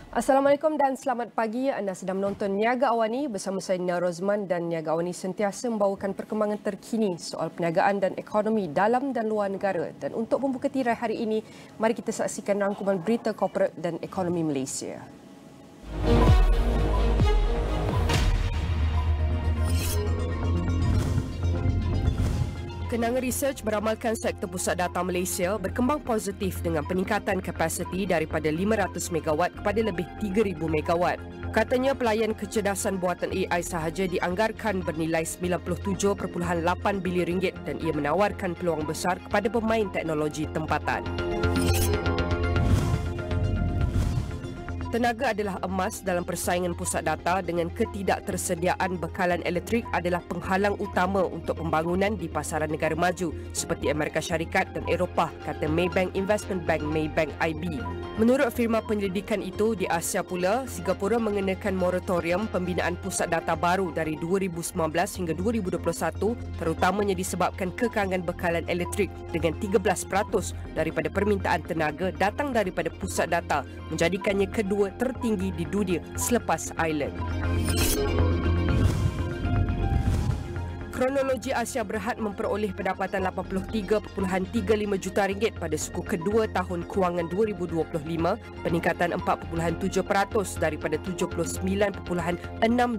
Assalamualaikum dan selamat pagi. Anda sedang menonton Niaga Awani bersama saya Rozman, dan Niaga Awani sentiasa membawakan perkembangan terkini soal perniagaan dan ekonomi dalam dan luar negara. Dan untuk membuka tirai hari ini, mari kita saksikan rangkuman berita korporat dan ekonomi Malaysia. Kenanga Research beramalkan sektor pusat data Malaysia berkembang positif dengan peningkatan kapasiti daripada 500 megawatt kepada lebih 3,000 megawatt. Katanya pelayan kecerdasan buatan AI sahaja dianggarkan bernilai 97.8 bilion ringgit dan ia menawarkan peluang besar kepada pemain teknologi tempatan. Tenaga adalah emas dalam persaingan pusat data dengan ketidaktersediaan bekalan elektrik adalah penghalang utama untuk pembangunan di pasaran negara maju seperti Amerika Syarikat dan Eropah, kata Maybank Investment Bank Maybank IB. Menurut firma penyelidikan itu, di Asia pula, Singapura mengenakan moratorium pembinaan pusat data baru dari 2019 hingga 2021 terutamanya disebabkan kekangan bekalan elektrik dengan 13% daripada permintaan tenaga datang daripada pusat data menjadikannya kedua tertinggi di dunia selepas Ireland. Kronologi Asia Berhad memperoleh pendapatan 83.35 juta ringgit pada suku kedua tahun kewangan 2025, peningkatan 4.7% daripada 79.6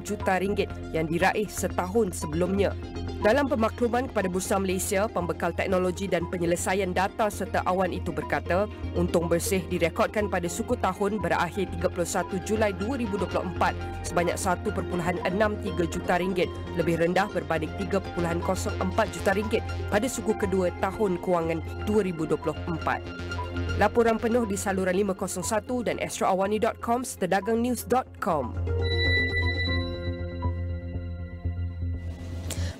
juta ringgit yang diraih setahun sebelumnya. Dalam pemakluman kepada Bursa Malaysia, pembekal teknologi dan penyelesaian data serta awan itu berkata, untung bersih direkodkan pada suku tahun berakhir 31 Julai 2024 sebanyak 1.63 juta ringgit, lebih rendah berbanding 3.04 juta ringgit pada suku kedua tahun kewangan 2024. Laporan penuh di saluran 501 dan astroawani.com serta dagangnews.com.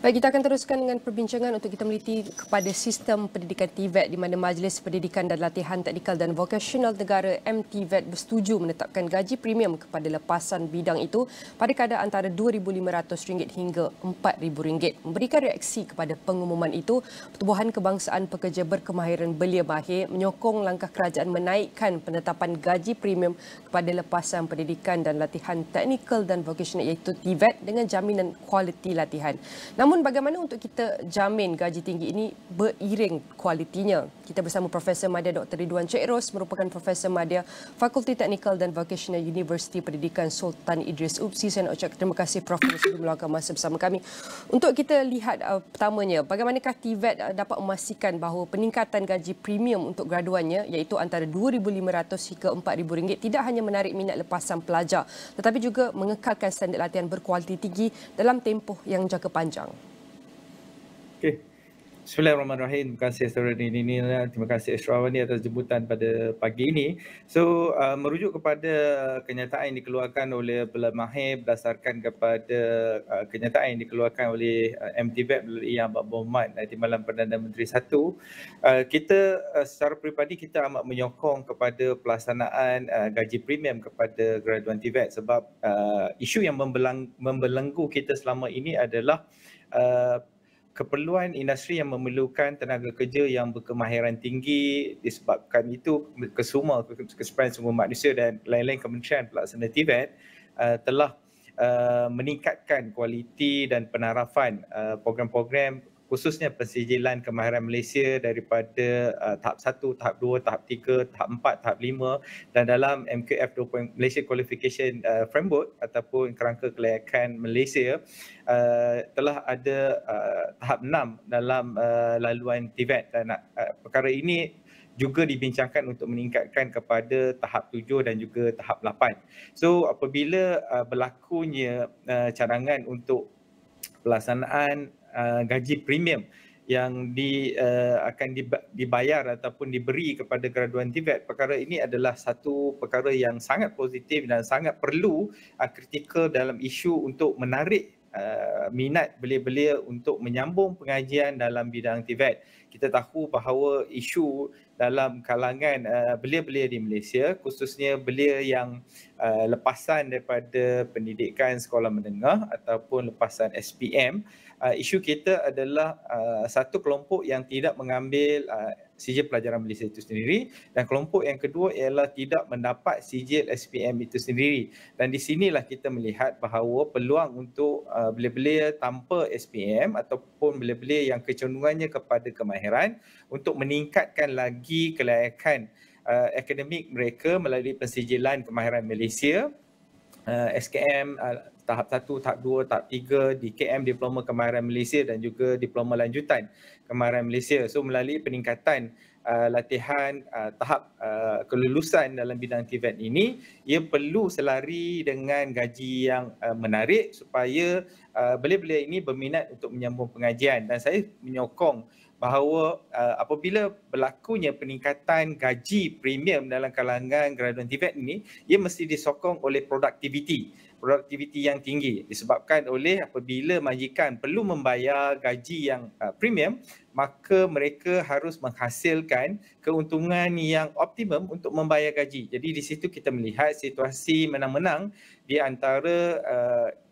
Baik, kita akan teruskan dengan perbincangan untuk kita meliti kepada sistem pendidikan TVET di mana Majlis Pendidikan dan Latihan Teknikal dan Vokasional Negara MTVET bersetuju menetapkan gaji premium kepada lepasan bidang itu pada kadar antara RM2,500 hingga RM4,000. Memberikan reaksi kepada pengumuman itu, Pertubuhan Kebangsaan Pekerja Berkemahiran Belia Mahir menyokong langkah kerajaan menaikkan penetapan gaji premium kepada lepasan pendidikan dan latihan teknikal dan vokasional iaitu TVET dengan jaminan kualiti latihan. Namun bagaimana untuk kita jamin gaji tinggi ini beriring kualitinya? Kita bersama Profesor Madya Dr. Ridwan Cik Ros, merupakan Profesor Madya Fakulti Teknikal dan Vocational Universiti Pendidikan Sultan Idris UPSI. Saya nak ucapkan terima kasih Prof kerana meluangkan masa bersama kami. Untuk kita lihat pertamanya, bagaimanakah TVET dapat memastikan bahawa peningkatan gaji premium untuk graduannya iaitu antara RM2,500 hingga RM4,000 tidak hanya menarik minat lepasan pelajar tetapi juga mengekalkan standard latihan berkualiti tinggi dalam tempoh yang jangka panjang. Okey. Bismillahirrahmanirrahim. Terima kasih Astro ini. Terima kasih Astro Awani atas jemputan pada pagi ini. So, merujuk kepada kenyataan yang dikeluarkan oleh Belia Mahir berdasarkan kepada kenyataan yang dikeluarkan oleh MTVET melalui Yang Berhormat Timbalan Perdana Menteri 1, kita secara peribadi kita amat menyokong kepada pelaksanaan gaji premium kepada graduan TVET sebab isu yang membelenggu kita selama ini adalah keperluan industri yang memerlukan tenaga kerja yang berkemahiran tinggi. Disebabkan itu keseimbangan sumber manusia dan lain-lain kementerian pelaksana TVET telah meningkatkan kualiti dan penarafan program-program khususnya pensijilan kemahiran Malaysia daripada tahap 1, tahap 2, tahap 3, tahap 4, tahap 5 dan dalam MQF 2. Malaysia Qualification Framework ataupun kerangka kelayakan Malaysia telah ada tahap 6 dalam laluan TVET dan perkara ini juga dibincangkan untuk meningkatkan kepada tahap 7 dan juga tahap 8. So apabila berlakunya cadangan untuk pelaksanaan gaji premium yang akan dibayar ataupun diberi kepada graduan TVET, perkara ini adalah satu perkara yang sangat positif dan sangat perlu kritikal dalam isu untuk menarik minat belia-belia untuk menyambung pengajian dalam bidang TVET. Kita tahu bahawa isu dalam kalangan belia-belia di Malaysia, khususnya belia yang lepasan daripada pendidikan sekolah menengah ataupun lepasan SPM, isu kita adalah satu kelompok yang tidak mengambil sijil pelajaran Malaysia itu sendiri, dan kelompok yang kedua ialah tidak mendapat sijil SPM itu sendiri. Dan di sinilah kita melihat bahawa peluang untuk belia-belia tanpa SPM ataupun belia-belia yang kecenderungannya kepada kemahiran untuk meningkatkan lagi kelayakan akademik mereka melalui pensijilan kemahiran Malaysia, SKM tahap 1, tahap 2, tahap 3, DKM Diploma Kemahiran Malaysia dan juga Diploma Lanjutan Kemahiran Malaysia. So melalui peningkatan latihan tahap kelulusan dalam bidang TVET ini, ia perlu selari dengan gaji yang menarik supaya belia-belia ini berminat untuk menyambung pengajian. Dan saya menyokong bahawa apabila berlakunya peningkatan gaji premium dalam kalangan graduan TVET ini, ia mesti disokong oleh produktiviti yang tinggi, disebabkan oleh apabila majikan perlu membayar gaji yang premium, maka mereka harus menghasilkan keuntungan yang optimum untuk membayar gaji. Jadi di situ kita melihat situasi menang-menang di antara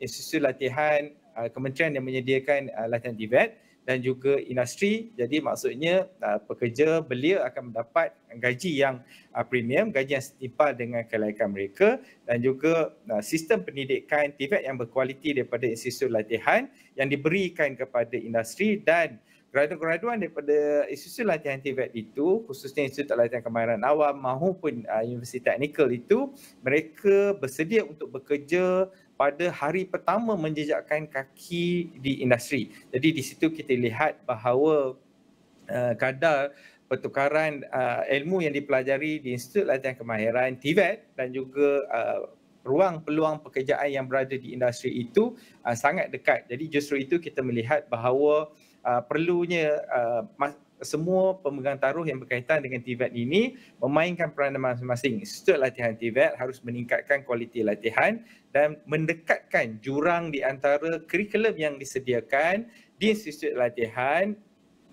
institusi latihan kementerian yang menyediakan latihan TVET dan juga industri. Jadi maksudnya pekerja belia akan mendapat gaji yang premium, gaji yang setimpal dengan kelayakan mereka, dan juga sistem pendidikan TVET yang berkualiti daripada institusi latihan yang diberikan kepada industri, dan graduan-graduan daripada institusi latihan TVET itu, khususnya Institut Latihan Kemahiran Awam maupun universiti teknikal itu, mereka bersedia untuk bekerja pada hari pertama menjejakkan kaki di industri. Jadi di situ kita lihat bahawa kadar pertukaran ilmu yang dipelajari di Institut Latihan Kemahiran TVET dan juga ruang peluang pekerjaan yang berada di industri itu sangat dekat. Jadi justru itu kita melihat bahawa perlunya semua pemegang taruh yang berkaitan dengan TVET ini memainkan peranan masing-masing. Institut Latihan TVET harus meningkatkan kualiti latihan dan mendekatkan jurang di antara kurikulum yang disediakan di institut latihan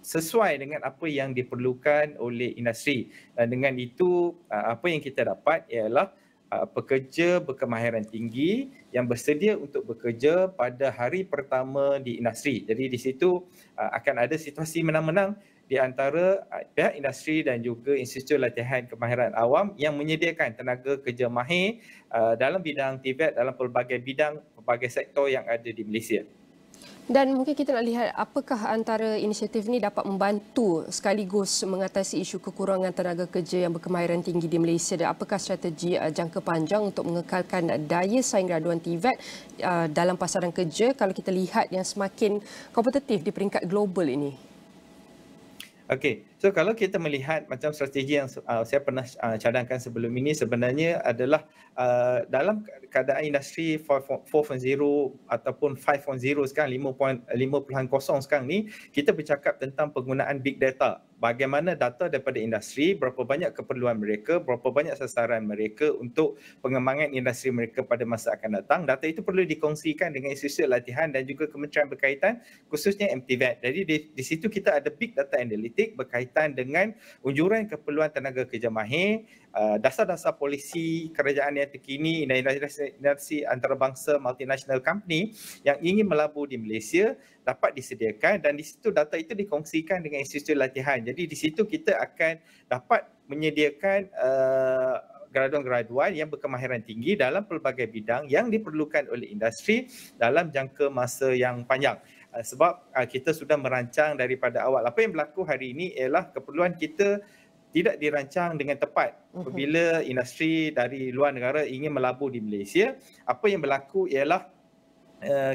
sesuai dengan apa yang diperlukan oleh industri. Dan dengan itu, apa yang kita dapat ialah pekerja berkemahiran tinggi yang bersedia untuk bekerja pada hari pertama di industri. Jadi di situ akan ada situasi menang-menang di antara pihak industri dan juga institusi latihan kemahiran awam yang menyediakan tenaga kerja mahir dalam bidang TVET dalam pelbagai bidang, pelbagai sektor yang ada di Malaysia. Dan mungkin kita nak lihat apakah antara inisiatif ini dapat membantu sekaligus mengatasi isu kekurangan tenaga kerja yang berkemahiran tinggi di Malaysia, dan apakah strategi jangka panjang untuk mengekalkan daya saing graduan TVET dalam pasaran kerja kalau kita lihat yang semakin kompetitif di peringkat global ini? Okey, so kalau kita melihat macam strategi yang saya pernah cadangkan sebelum ini, sebenarnya adalah dalam keadaan industri 4.0 ataupun 5.0 sekarang, 5.0 sekarang ni, kita bercakap tentang penggunaan big data. Bagaimana data daripada industri, berapa banyak keperluan mereka, berapa banyak sasaran mereka untuk pengembangan industri mereka pada masa akan datang. Data itu perlu dikongsikan dengan institusi latihan dan juga kementerian berkaitan, khususnya MTVET. Jadi di situ kita ada big data analytic berkaitan dengan unjuran keperluan tenaga kerja mahir, dasar-dasar polisi kerajaan yang terkini dan industri antarabangsa multinational company yang ingin melabur di Malaysia dapat disediakan, dan di situ data itu dikongsikan dengan institusi latihan. Jadi di situ kita akan dapat menyediakan graduan-graduan yang berkemahiran tinggi dalam pelbagai bidang yang diperlukan oleh industri dalam jangka masa yang panjang. Sebab kita sudah merancang daripada awal. Apa yang berlaku hari ini ialah keperluan kita tidak dirancang dengan tepat. Apabila industri dari luar negara ingin melabur di Malaysia, apa yang berlaku ialah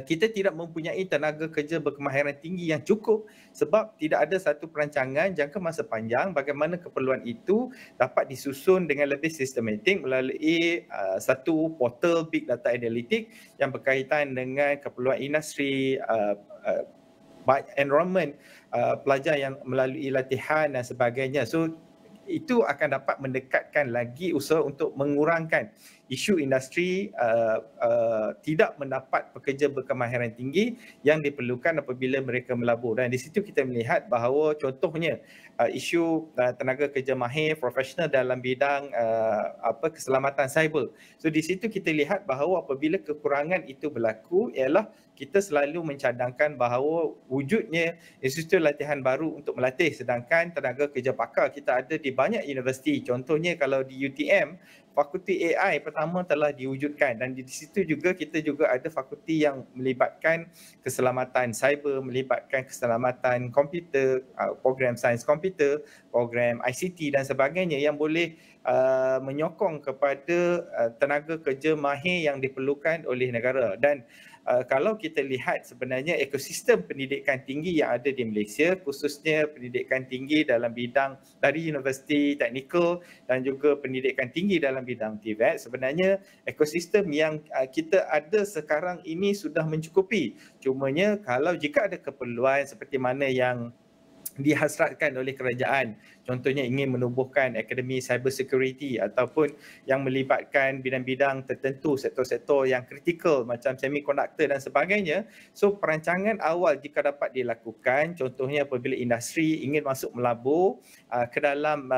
kita tidak mempunyai tenaga kerja berkemahiran tinggi yang cukup sebab tidak ada satu perancangan jangka masa panjang bagaimana keperluan itu dapat disusun dengan lebih sistematik melalui satu portal big data analytic yang berkaitan dengan keperluan industri, enrollment pelajar yang melalui latihan dan sebagainya. So itu akan dapat mendekatkan lagi usaha untuk mengurangkan isu industri tidak mendapat pekerja berkemahiran tinggi yang diperlukan apabila mereka melabur. Dan di situ kita melihat bahawa contohnya isu tenaga kerja mahir profesional dalam bidang keselamatan cyber. So di situ kita lihat bahawa apabila kekurangan itu berlaku ialah kita selalu mencadangkan bahawa wujudnya institusi latihan baru untuk melatih, sedangkan tenaga kerja pakar kita ada di banyak universiti. Contohnya kalau di UTM, fakulti AI pertama telah diwujudkan, dan di situ juga kita juga ada fakulti yang melibatkan keselamatan cyber, melibatkan keselamatan komputer, program sains komputer, program ICT dan sebagainya yang boleh menyokong kepada tenaga kerja mahir yang diperlukan oleh negara. Dan kalau kita lihat sebenarnya ekosistem pendidikan tinggi yang ada di Malaysia, khususnya pendidikan tinggi dalam bidang dari universiti teknikal dan juga pendidikan tinggi dalam bidang TVET, sebenarnya ekosistem yang kita ada sekarang ini sudah mencukupi. Cumanya kalau jika ada keperluan seperti mana yang dihasratkan oleh kerajaan, contohnya ingin menubuhkan akademi cyber security ataupun yang melibatkan bidang-bidang tertentu, sektor-sektor yang kritikal macam semiconductor dan sebagainya. So perancangan awal jika dapat dilakukan, contohnya apabila industri ingin masuk melabur ke dalam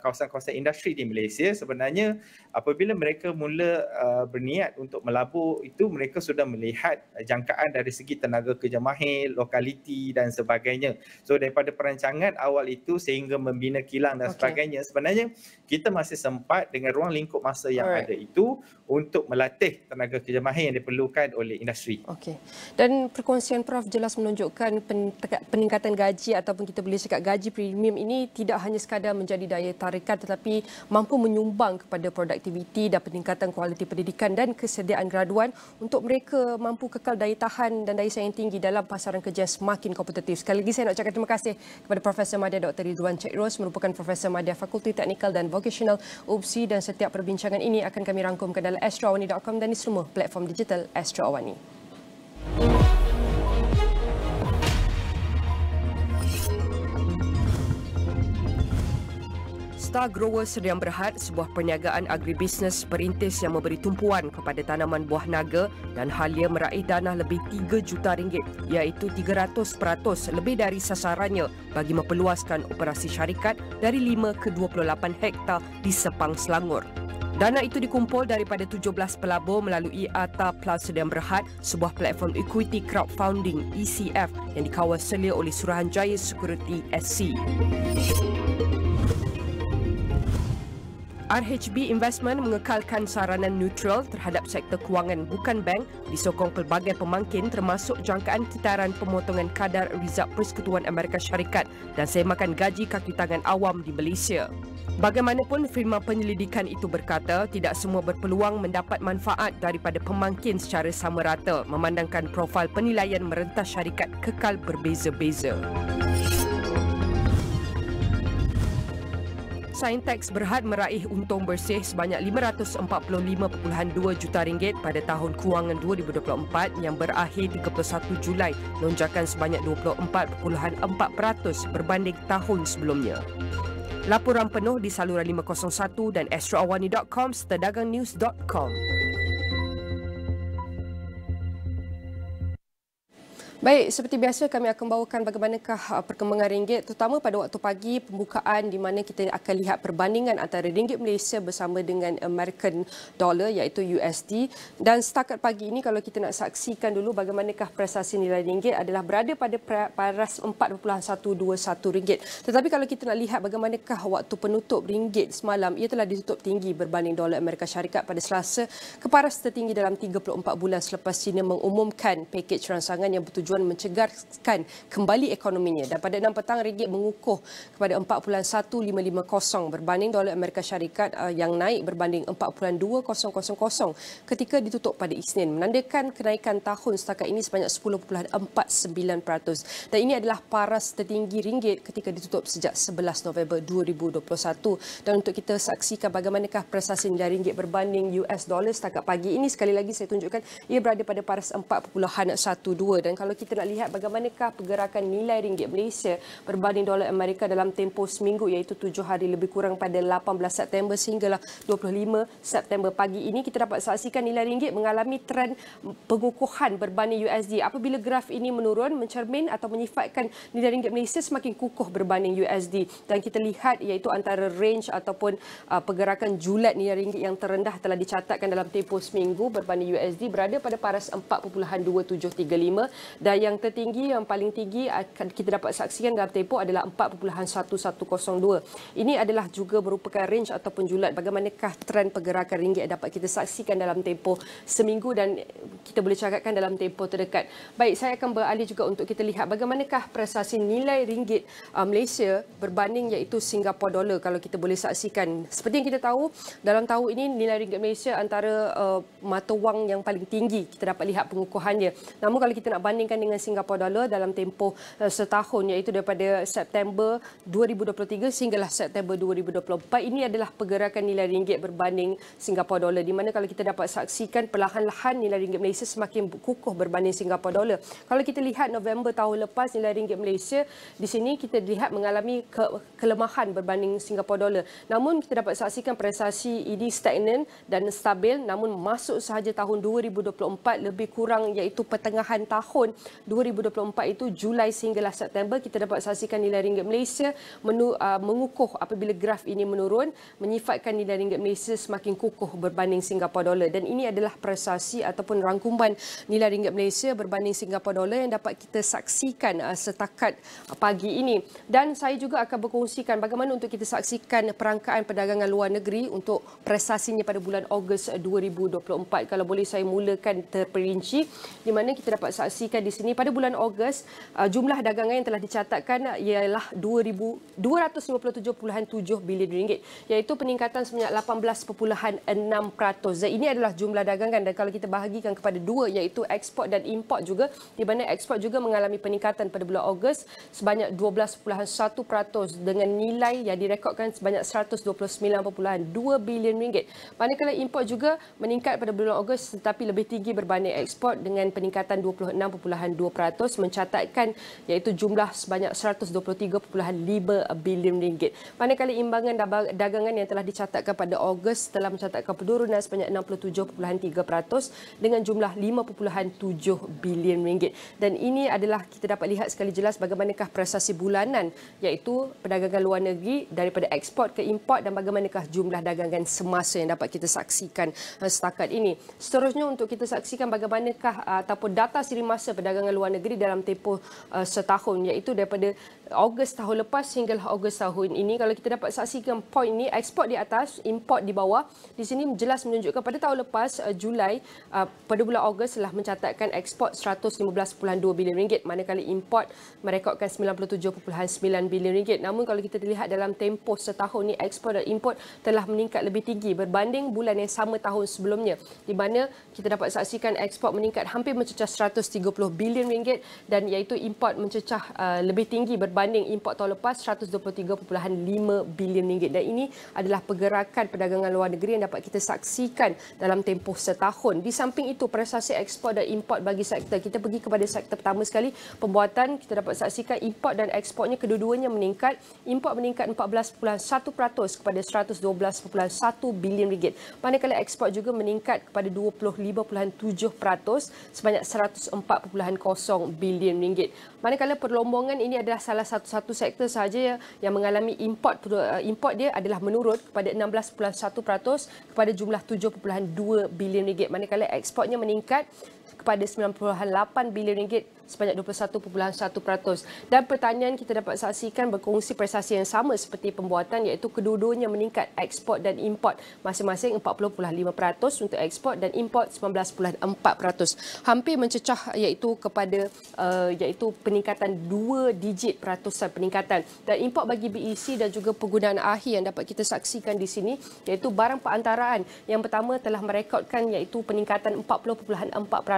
kawasan-kawasan industri di Malaysia, sebenarnya apabila mereka mula berniat untuk melabur itu, mereka sudah melihat jangkaan dari segi tenaga kerja mahir, lokaliti dan sebagainya. So daripada perancangan awal itu sehingga membina kilang dan sebagainya, sebenarnya kita masih sempat dengan ruang lingkup masa yang ada itu untuk melatih tenaga kerja mahir yang diperlukan oleh industri. Okey. Dan perkongsian Prof jelas menunjukkan peningkatan gaji ataupun kita boleh cakap gaji premium ini tidak hanya sekadar menjadi daya tarikan, tetapi mampu menyumbang kepada produktiviti dan peningkatan kualiti pendidikan dan kesediaan graduan untuk mereka mampu kekal daya tahan dan daya saing tinggi dalam pasaran kerja semakin kompetitif. Sekali lagi saya nak ucapkan terima kasih kepada Profesor Madya Dr. Ridwan Cik Ros, merupakan Profesor Madya Fakulti Teknikal dan Vocational UPSI, dan setiap perbincangan ini akan kami rangkumkan dalam astroawani.com dan di semua platform digital Astro Awani. Star Grower Sdn Bhd, sebuah perniagaan agribisnes perintis yang memberi tumpuan kepada tanaman buah naga dan halia meraih dana lebih 3 juta ringgit, iaitu 300% lebih dari sasarannya bagi memperluaskan operasi syarikat dari 5 ke 28 hektar di Sepang, Selangor. Dana itu dikumpul daripada 17 pelabur melalui Arta Plus Sdn Bhd, sebuah platform equity crowdfunding ECF yang dikawal selia oleh Suruhanjaya Security SC. RHB Investment mengekalkan saranan neutral terhadap sektor kewangan bukan bank disokong pelbagai pemangkin termasuk jangkaan kitaran pemotongan kadar rizab Persekutuan Amerika Syarikat dan semakan gaji kaki tangan awam di Malaysia. Bagaimanapun, firma penyelidikan itu berkata tidak semua berpeluang mendapat manfaat daripada pemangkin secara sama rata, memandangkan profil penilaian merentas syarikat kekal berbeza-beza. Saintex Berhad meraih untung bersih sebanyak 545.2 juta ringgit pada tahun kewangan 2024 yang berakhir 31 Julai, lonjakan sebanyak 24.4% berbanding tahun sebelumnya. Laporan penuh di saluran 501 dan astroawani.com serta dagangnews.com. Baik, seperti biasa kami akan bawakan bagaimanakah perkembangan ringgit, terutama pada waktu pagi pembukaan di mana kita akan lihat perbandingan antara ringgit Malaysia bersama dengan American Dollar iaitu USD. Dan setakat pagi ini kalau kita nak saksikan dulu bagaimanakah prestasi nilai ringgit adalah berada pada paras 4.121 ringgit. Tetapi kalau kita nak lihat bagaimanakah waktu penutup ringgit semalam, ia telah ditutup tinggi berbanding dolar Amerika Syarikat pada Selasa ke paras tertinggi dalam 34 bulan selepas China mengumumkan pakej rangsangan yang bertujuan mencegarkan kembali ekonominya. Dan pada 6 petang ringgit mengukuh kepada 4.1550 berbanding dolar Amerika Syarikat yang naik berbanding 4.2000 ketika ditutup pada Isnin, menandakan kenaikan tahun setakat ini sebanyak 10.49%. Dan ini adalah paras tertinggi ringgit ketika ditutup sejak 11 November 2021. Dan untuk kita saksikan bagaimanakah prestasi nilai ringgit berbanding US dollar setakat pagi ini, sekali lagi saya tunjukkan ia berada pada paras 4.12. Dan kalau kita nak lihat bagaimanakah pergerakan nilai ringgit Malaysia berbanding dolar Amerika dalam tempoh seminggu, iaitu 7 hari lebih kurang pada 18 September sehinggalah 25 September. Pagi ini kita dapat saksikan nilai ringgit mengalami trend pengukuhan berbanding USD. Apabila graf ini menurun, mencermin atau menyifatkan nilai ringgit Malaysia semakin kukuh berbanding USD. Dan kita lihat iaitu antara range ataupun pergerakan julat nilai ringgit yang terendah telah dicatatkan dalam tempoh seminggu berbanding USD berada pada paras 4.2735 dan yang tertinggi, yang paling tinggi kita dapat saksikan dalam tempoh adalah 4.1102. Ini adalah juga merupakan range ataupun julat bagaimanakah trend pergerakan ringgit yang dapat kita saksikan dalam tempoh seminggu dan kita boleh cakapkan dalam tempoh terdekat. Baik, saya akan beralih juga untuk kita lihat bagaimanakah prestasi nilai ringgit Malaysia berbanding iaitu Singapura dolar. Kalau kita boleh saksikan, seperti yang kita tahu, dalam tahun ini nilai ringgit Malaysia antara mata wang yang paling tinggi, kita dapat lihat pengukuhannya. Namun kalau kita nak bandingkan dengan Singapura dolar dalam tempoh setahun, iaitu daripada September 2023 sehinggalah September 2024, ini adalah pergerakan nilai ringgit berbanding Singapura dolar, di mana kalau kita dapat saksikan perlahan-lahan nilai ringgit Malaysia semakin kukuh berbanding Singapura dolar. Kalau kita lihat November tahun lepas, nilai ringgit Malaysia di sini kita lihat mengalami kelemahan berbanding Singapura dolar. Namun kita dapat saksikan prestasi ini stagnan dan stabil, namun masuk sahaja tahun 2024 lebih kurang iaitu pertengahan tahun 2024 itu Julai sehinggalah September, kita dapat saksikan nilai ringgit Malaysia mengukuh. Apabila graf ini menurun, menyifatkan nilai ringgit Malaysia semakin kukuh berbanding Singapura dolar, dan ini adalah prestasi ataupun rangkuman nilai ringgit Malaysia berbanding Singapura dolar yang dapat kita saksikan setakat pagi ini. Dan saya juga akan berkongsikan bagaimana untuk kita saksikan perangkaan perdagangan luar negeri untuk prestasinya pada bulan Ogos 2024. Kalau boleh saya mulakan terperinci, di mana kita dapat saksikan di sini pada bulan Ogos jumlah dagangan yang telah dicatatkan ialah 257.7 bilion ringgit, iaitu peningkatan sebanyak 18.6%. Dan ini adalah jumlah dagangan, dan kalau kita bahagikan kepada dua, iaitu ekspor dan import juga, di mana ekspor juga mengalami peningkatan pada bulan Ogos sebanyak 12.1% dengan nilai yang direkodkan sebanyak 129.2 bilion ringgit. Manakala import juga meningkat pada bulan Ogos tetapi lebih tinggi berbanding ekspor dengan peningkatan 26.2%, mencatatkan iaitu jumlah sebanyak 123.5 bilion ringgit. Manakala imbangan dagangan yang telah dicatatkan pada Ogos telah mencatatkan penurunan sebanyak 67.3% dengan jumlah 5.7 bilion ringgit. Dan ini adalah kita dapat lihat sekali jelas bagaimanakah prestasi bulanan iaitu perdagangan luar negeri daripada ekspor ke import dan bagaimanakah jumlah dagangan semasa yang dapat kita saksikan setakat ini. Seterusnya untuk kita saksikan bagaimanakah ataupun data siri masa perdagangan luar negeri dalam tempoh setahun, iaitu daripada Ogos tahun lepas hinggalah Ogos tahun ini. Kalau kita dapat saksikan poin ini, ekspor di atas, import di bawah. Di sini jelas menunjukkan pada tahun lepas Julai pada bulan Ogos telah mencatatkan ekspor 115.2 bilion ringgit, manakala import merekodkan 97.9 bilion ringgit. Namun kalau kita lihat dalam tempoh setahun ni, ekspor dan import telah meningkat lebih tinggi berbanding bulan yang sama tahun sebelumnya, di mana kita dapat saksikan ekspor meningkat hampir mencecah 130 bilion ringgit dan iaitu import mencecah lebih tinggi berbanding import tahun lepas 123.5 bilion ringgit. Dan ini adalah pergerakan perdagangan luar negeri yang dapat kita saksikan dalam tempoh setahun. Di samping itu, prestasi ekspor dan import bagi sektor, kita pergi kepada sektor pertama sekali, pembuatan. Kita dapat saksikan import dan ekspornya kedua-duanya meningkat. Import meningkat 14.1% kepada 112.1 bilion ringgit, manakala ekspor juga meningkat kepada 25.7% sebanyak 104.0 bilion ringgit. Manakala perlombongan ini adalah salah satu sektor sahaja yang mengalami import dia adalah menurun kepada 16.1% kepada jumlah 7.2 bilion ringgit, manakala ekspornya meningkat kepada 9.8 bilion ringgit sebanyak 21.1%. Dan pertanian kita dapat saksikan berkongsi prestasi yang sama seperti pembuatan, iaitu kedua-duanya meningkat, ekspor dan import masing-masing 40.5% untuk ekspor dan import 19.4%. Hampir mencecah iaitu kepada iaitu peningkatan 2 digit peratusan peningkatan. Dan import bagi BEC dan juga penggunaan akhir yang dapat kita saksikan di sini, iaitu barang perantaraan yang pertama telah merekodkan iaitu peningkatan 40.4%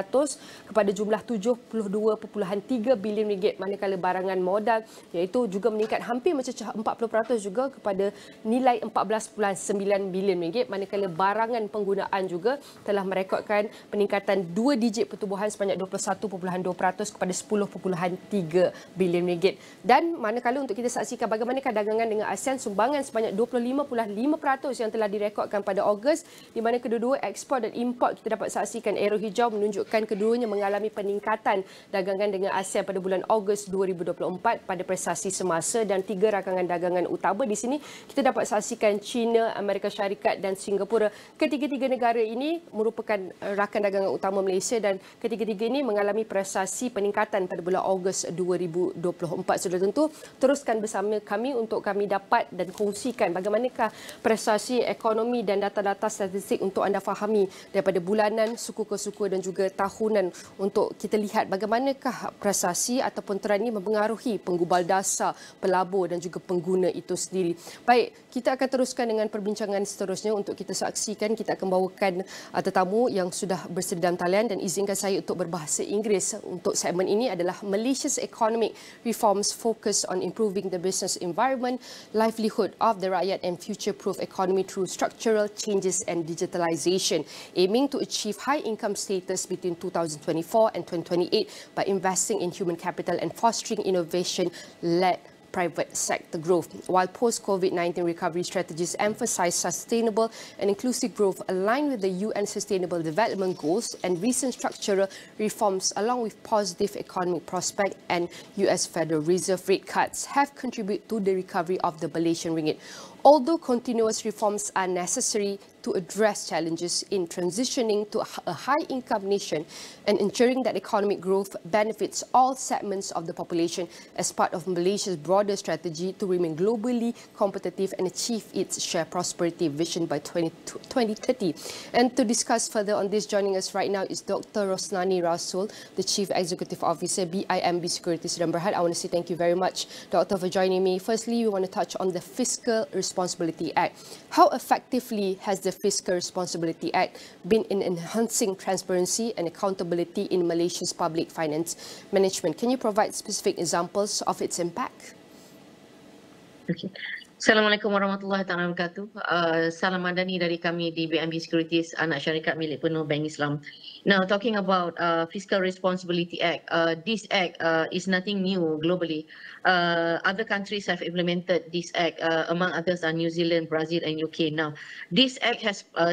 kepada jumlah 72.3 bilion ringgit, manakala barangan modal iaitu juga meningkat hampir mencecah 40% juga kepada nilai 14.9 bilion ringgit, manakala barangan penggunaan juga telah merekodkan peningkatan 2 digit pertumbuhan sebanyak 21.2% kepada 10.3 bilion ringgit. Dan manakala untuk kita saksikan bagaimanakah dagangan dengan ASEAN, sumbangan sebanyak 25.5% yang telah direkodkan pada Ogos, di mana kedua-dua ekspor dan import kita dapat saksikan arrow hijau menunjukkan keduanya mengalami peningkatan dagangan dengan ASEAN pada bulan Ogos 2024 pada prestasi semasa, dan tiga rakangan dagangan utama di sini kita dapat saksikan China, Amerika Syarikat dan Singapura. Ketiga-tiga negara ini merupakan rakan dagangan utama Malaysia dan ketiga-tiga ini mengalami prestasi peningkatan pada bulan Ogos 2024. Sudah tentu teruskan bersama kami untuk kami dapat dan kongsikan bagaimanakah prestasi ekonomi dan data-data statistik untuk anda fahami daripada bulanan, suku ke suku dan juga tahunan, untuk kita lihat bagaimanakah prestasi ataupun trend ini mempengaruhi penggubal dasar, pelabur dan juga pengguna itu sendiri. Baik, kita akan teruskan dengan perbincangan seterusnya. Untuk kita saksikan, kita akan bawakan tetamu yang sudah bersedia dalam talian, dan izinkan saya untuk berbahasa Inggeris. Untuk segmen ini adalah Malaysia's economic reforms focus on improving the business environment, livelihood of the rakyat and future-proof economy through structural changes and digitalization, aiming to achieve high income status between 2024 and 2028 by investing in human capital and fostering innovation-led private sector growth. While post-COVID-19 recovery strategies emphasize sustainable and inclusive growth aligned with the UN Sustainable Development Goals, and recent structural reforms along with positive economic prospect and US Federal Reserve rate cuts have contributed to the recovery of the Malaysian ringgit. Although continuous reforms are necessary to address challenges in transitioning to a high-income nation and ensuring that economic growth benefits all segments of the population as part of Malaysia's broader strategy to remain globally competitive and achieve its shared prosperity vision by 2030. And to discuss further on this, joining us right now is Dr. Rosnani Rasul, the Chief Executive Officer, BIMB Securities Sedang Berhad. I want to say thank you very much, Doctor, for joining me. Firstly, we want to touch on the Fiscal Responsibility Act. How effectively has the Fiscal Responsibility Act been in enhancing transparency and accountability in Malaysia's public finance management? Can you provide specific examples of its impact? Okay. Assalamualaikum warahmatullahi wabarakatuh. Salam madani dari kami di BIMB Securities, anak syarikat milik penuh Bank Islam. Now, talking about Fiscal Responsibility Act, this act is nothing new globally. Other countries have implemented this act, among others are New Zealand, Brazil and UK. Now, this act has a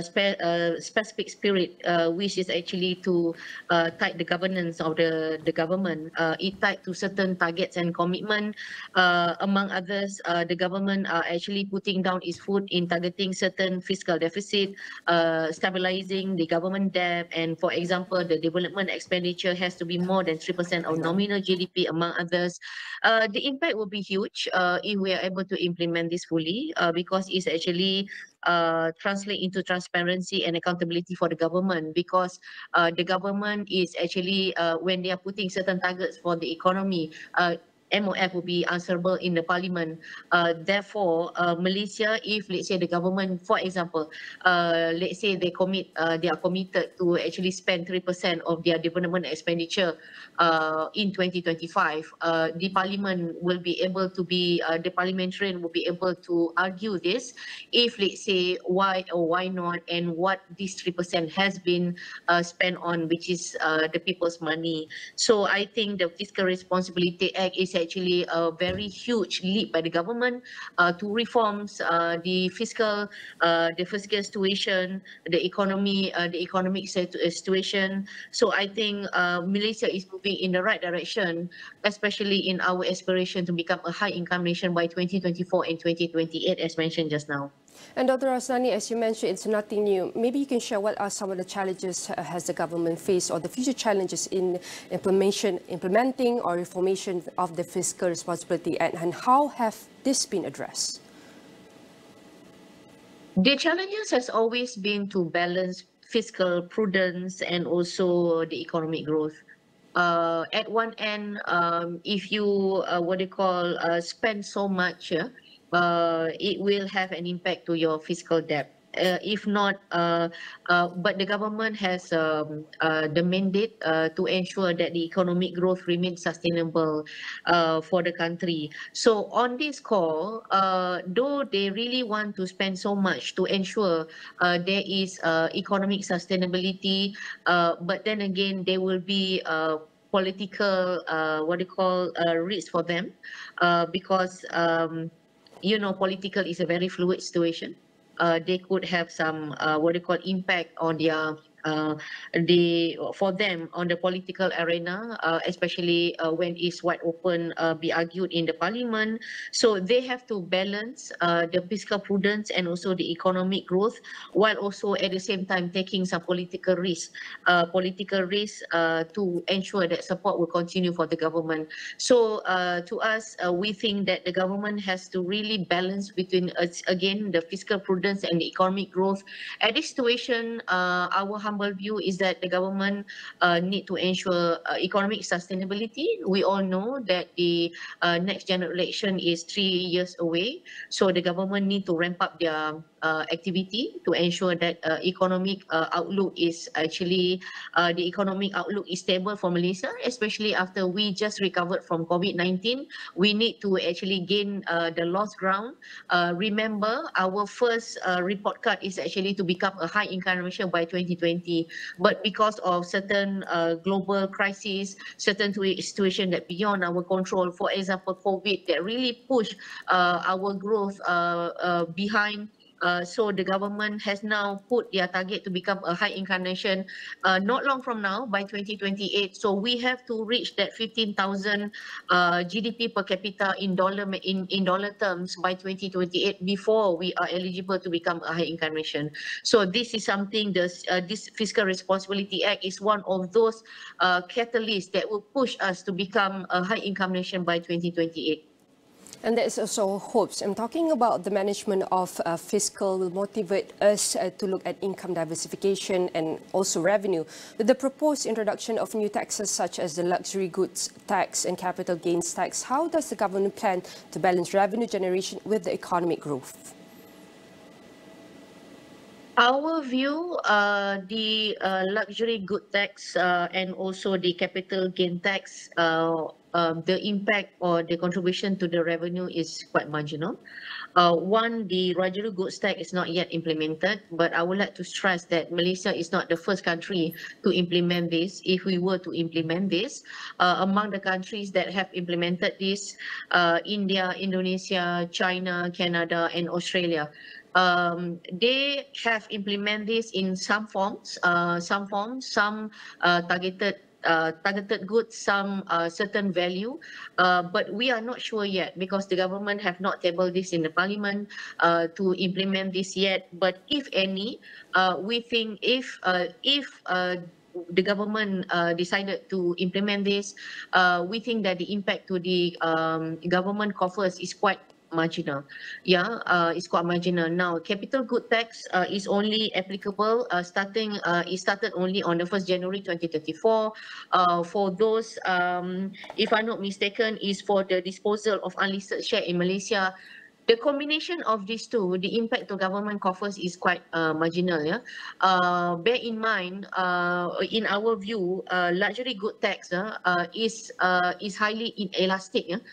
specific spirit, which is actually to tie the governance of the government. It tied to certain targets and commitment. Among others, the government are actually putting down its foot in targeting certain fiscal deficit, stabilizing the government debt, and for example, the development expenditure has to be more than 3% of nominal GDP, among others. The impact will be huge if we are able to implement this fully, because it's actually translate into transparency and accountability for the government, because the government is actually, when they are putting certain targets for the economy, MOF will be answerable in the parliament. Therefore, Malaysia, if let's say the government, for example, let's say they are committed to actually spend 3% of their development expenditure in 2025, the parliament will be able to be, the parliamentarian will be able to argue this, if let's say why or why not, and what this 3% has been spent on, which is the people's money. So I think the Fiscal Responsibility Act is actually a very huge leap by the government to reforms the fiscal situation, the economic situation. So I think Malaysia is moving in the right direction, especially in our aspiration to become a high-income nation by 2024 and 2028, as mentioned just now. And Dr. Rosnani, as you mentioned, it's nothing new. Maybe you can share what are some of the challenges has the government faced, or the future challenges in implementing or reformation of the Fiscal Responsibility Act, and how have this been addressed? The challenges has always been to balance fiscal prudence and also the economic growth. At one end, if you spend so much, it will have an impact to your fiscal debt. if not, but the government has the mandate to ensure that the economic growth remains sustainable for the country. So on this call, though they really want to spend so much to ensure there is economic sustainability, but then again, there will be political, risk for them, because political is a very fluid situation. They could have some impact on their for them on the political arena, especially when it's wide open, be argued in the parliament. So they have to balance the fiscal prudence and also the economic growth, while also at the same time taking some political risk to ensure that support will continue for the government. So to us, we think that the government has to really balance between again the fiscal prudence and the economic growth. At this situation, our humble view is that the government need to ensure economic sustainability. We all know that the next general election is 3 years away, so the government need to ramp up their activity to ensure that economic outlook is actually the economic outlook is stable for Malaysia, especially after we just recovered from COVID-19. We need to actually gain the lost ground. Remember, our first report card is actually to become a high income nation by 2020, but because of certain global crises, certain situation that beyond our control, for example COVID, that really push our growth behind. So the government has now put their target to become a high income nation not long from now, by 2028. So we have to reach that 15,000 GDP per capita in dollar terms by 2028 before we are eligible to become a high income nation. So this is something, this Fiscal Responsibility Act is one of those catalysts that will push us to become a high income nation by 2028. And there's also hopes. I'm talking about the management of fiscal will motivate us to look at income diversification and also revenue. With the proposed introduction of new taxes such as the luxury goods tax and capital gains tax, how does the government plan to balance revenue generation with the economic growth? Our view, the luxury good tax and also the capital gain tax, the impact or the contribution to the revenue is quite marginal. One, the luxury goods tax is not yet implemented, but I would like to stress that Malaysia is not the first country to implement this. If we were to implement this, among the countries that have implemented this, India, Indonesia, China, Canada, and Australia. They have implemented this in some forms, some targeted goods, some certain value, but we are not sure yet because the government have not tabled this in the parliament to implement this yet. But if any, we think if the government decided to implement this, we think that the impact to the government coffers is quite marginal. It's quite marginal. Now, capital good tax is only applicable it started only on the 1st January 2024. For those, if I'm not mistaken, is for the disposal of unlisted share in Malaysia. The combination of these two, the impact to government coffers is quite marginal. Bear in mind, in our view, luxury good tax is highly inelastic.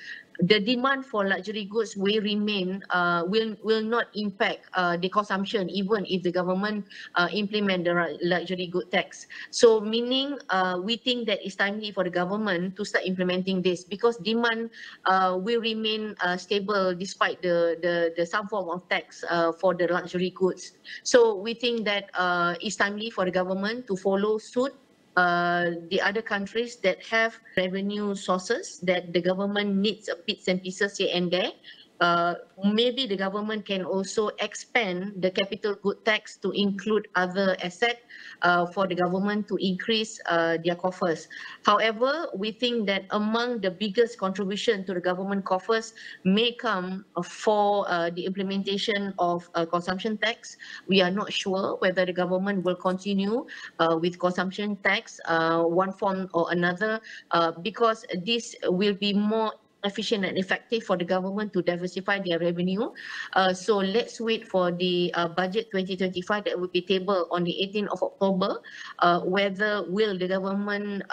The demand for luxury goods will remain, will not impact the consumption even if the government implement the luxury good tax. So meaning we think that it's timely for the government to start implementing this because demand will remain stable despite the some form of tax for the luxury goods. So we think that it's timely for the government to follow suit the other countries that have revenue sources that the government needs bits and pieces here and there. Maybe the government can also expand the capital good tax to include other assets for the government to increase their coffers. However, we think that among the biggest contribution to the government coffers may come for the implementation of consumption tax. We are not sure whether the government will continue with consumption tax, one form or another, because this will be more efficient and effective for the government to diversify their revenue. So let's wait for the budget 2025 that will be tabled on the 18th of October. Whether will the government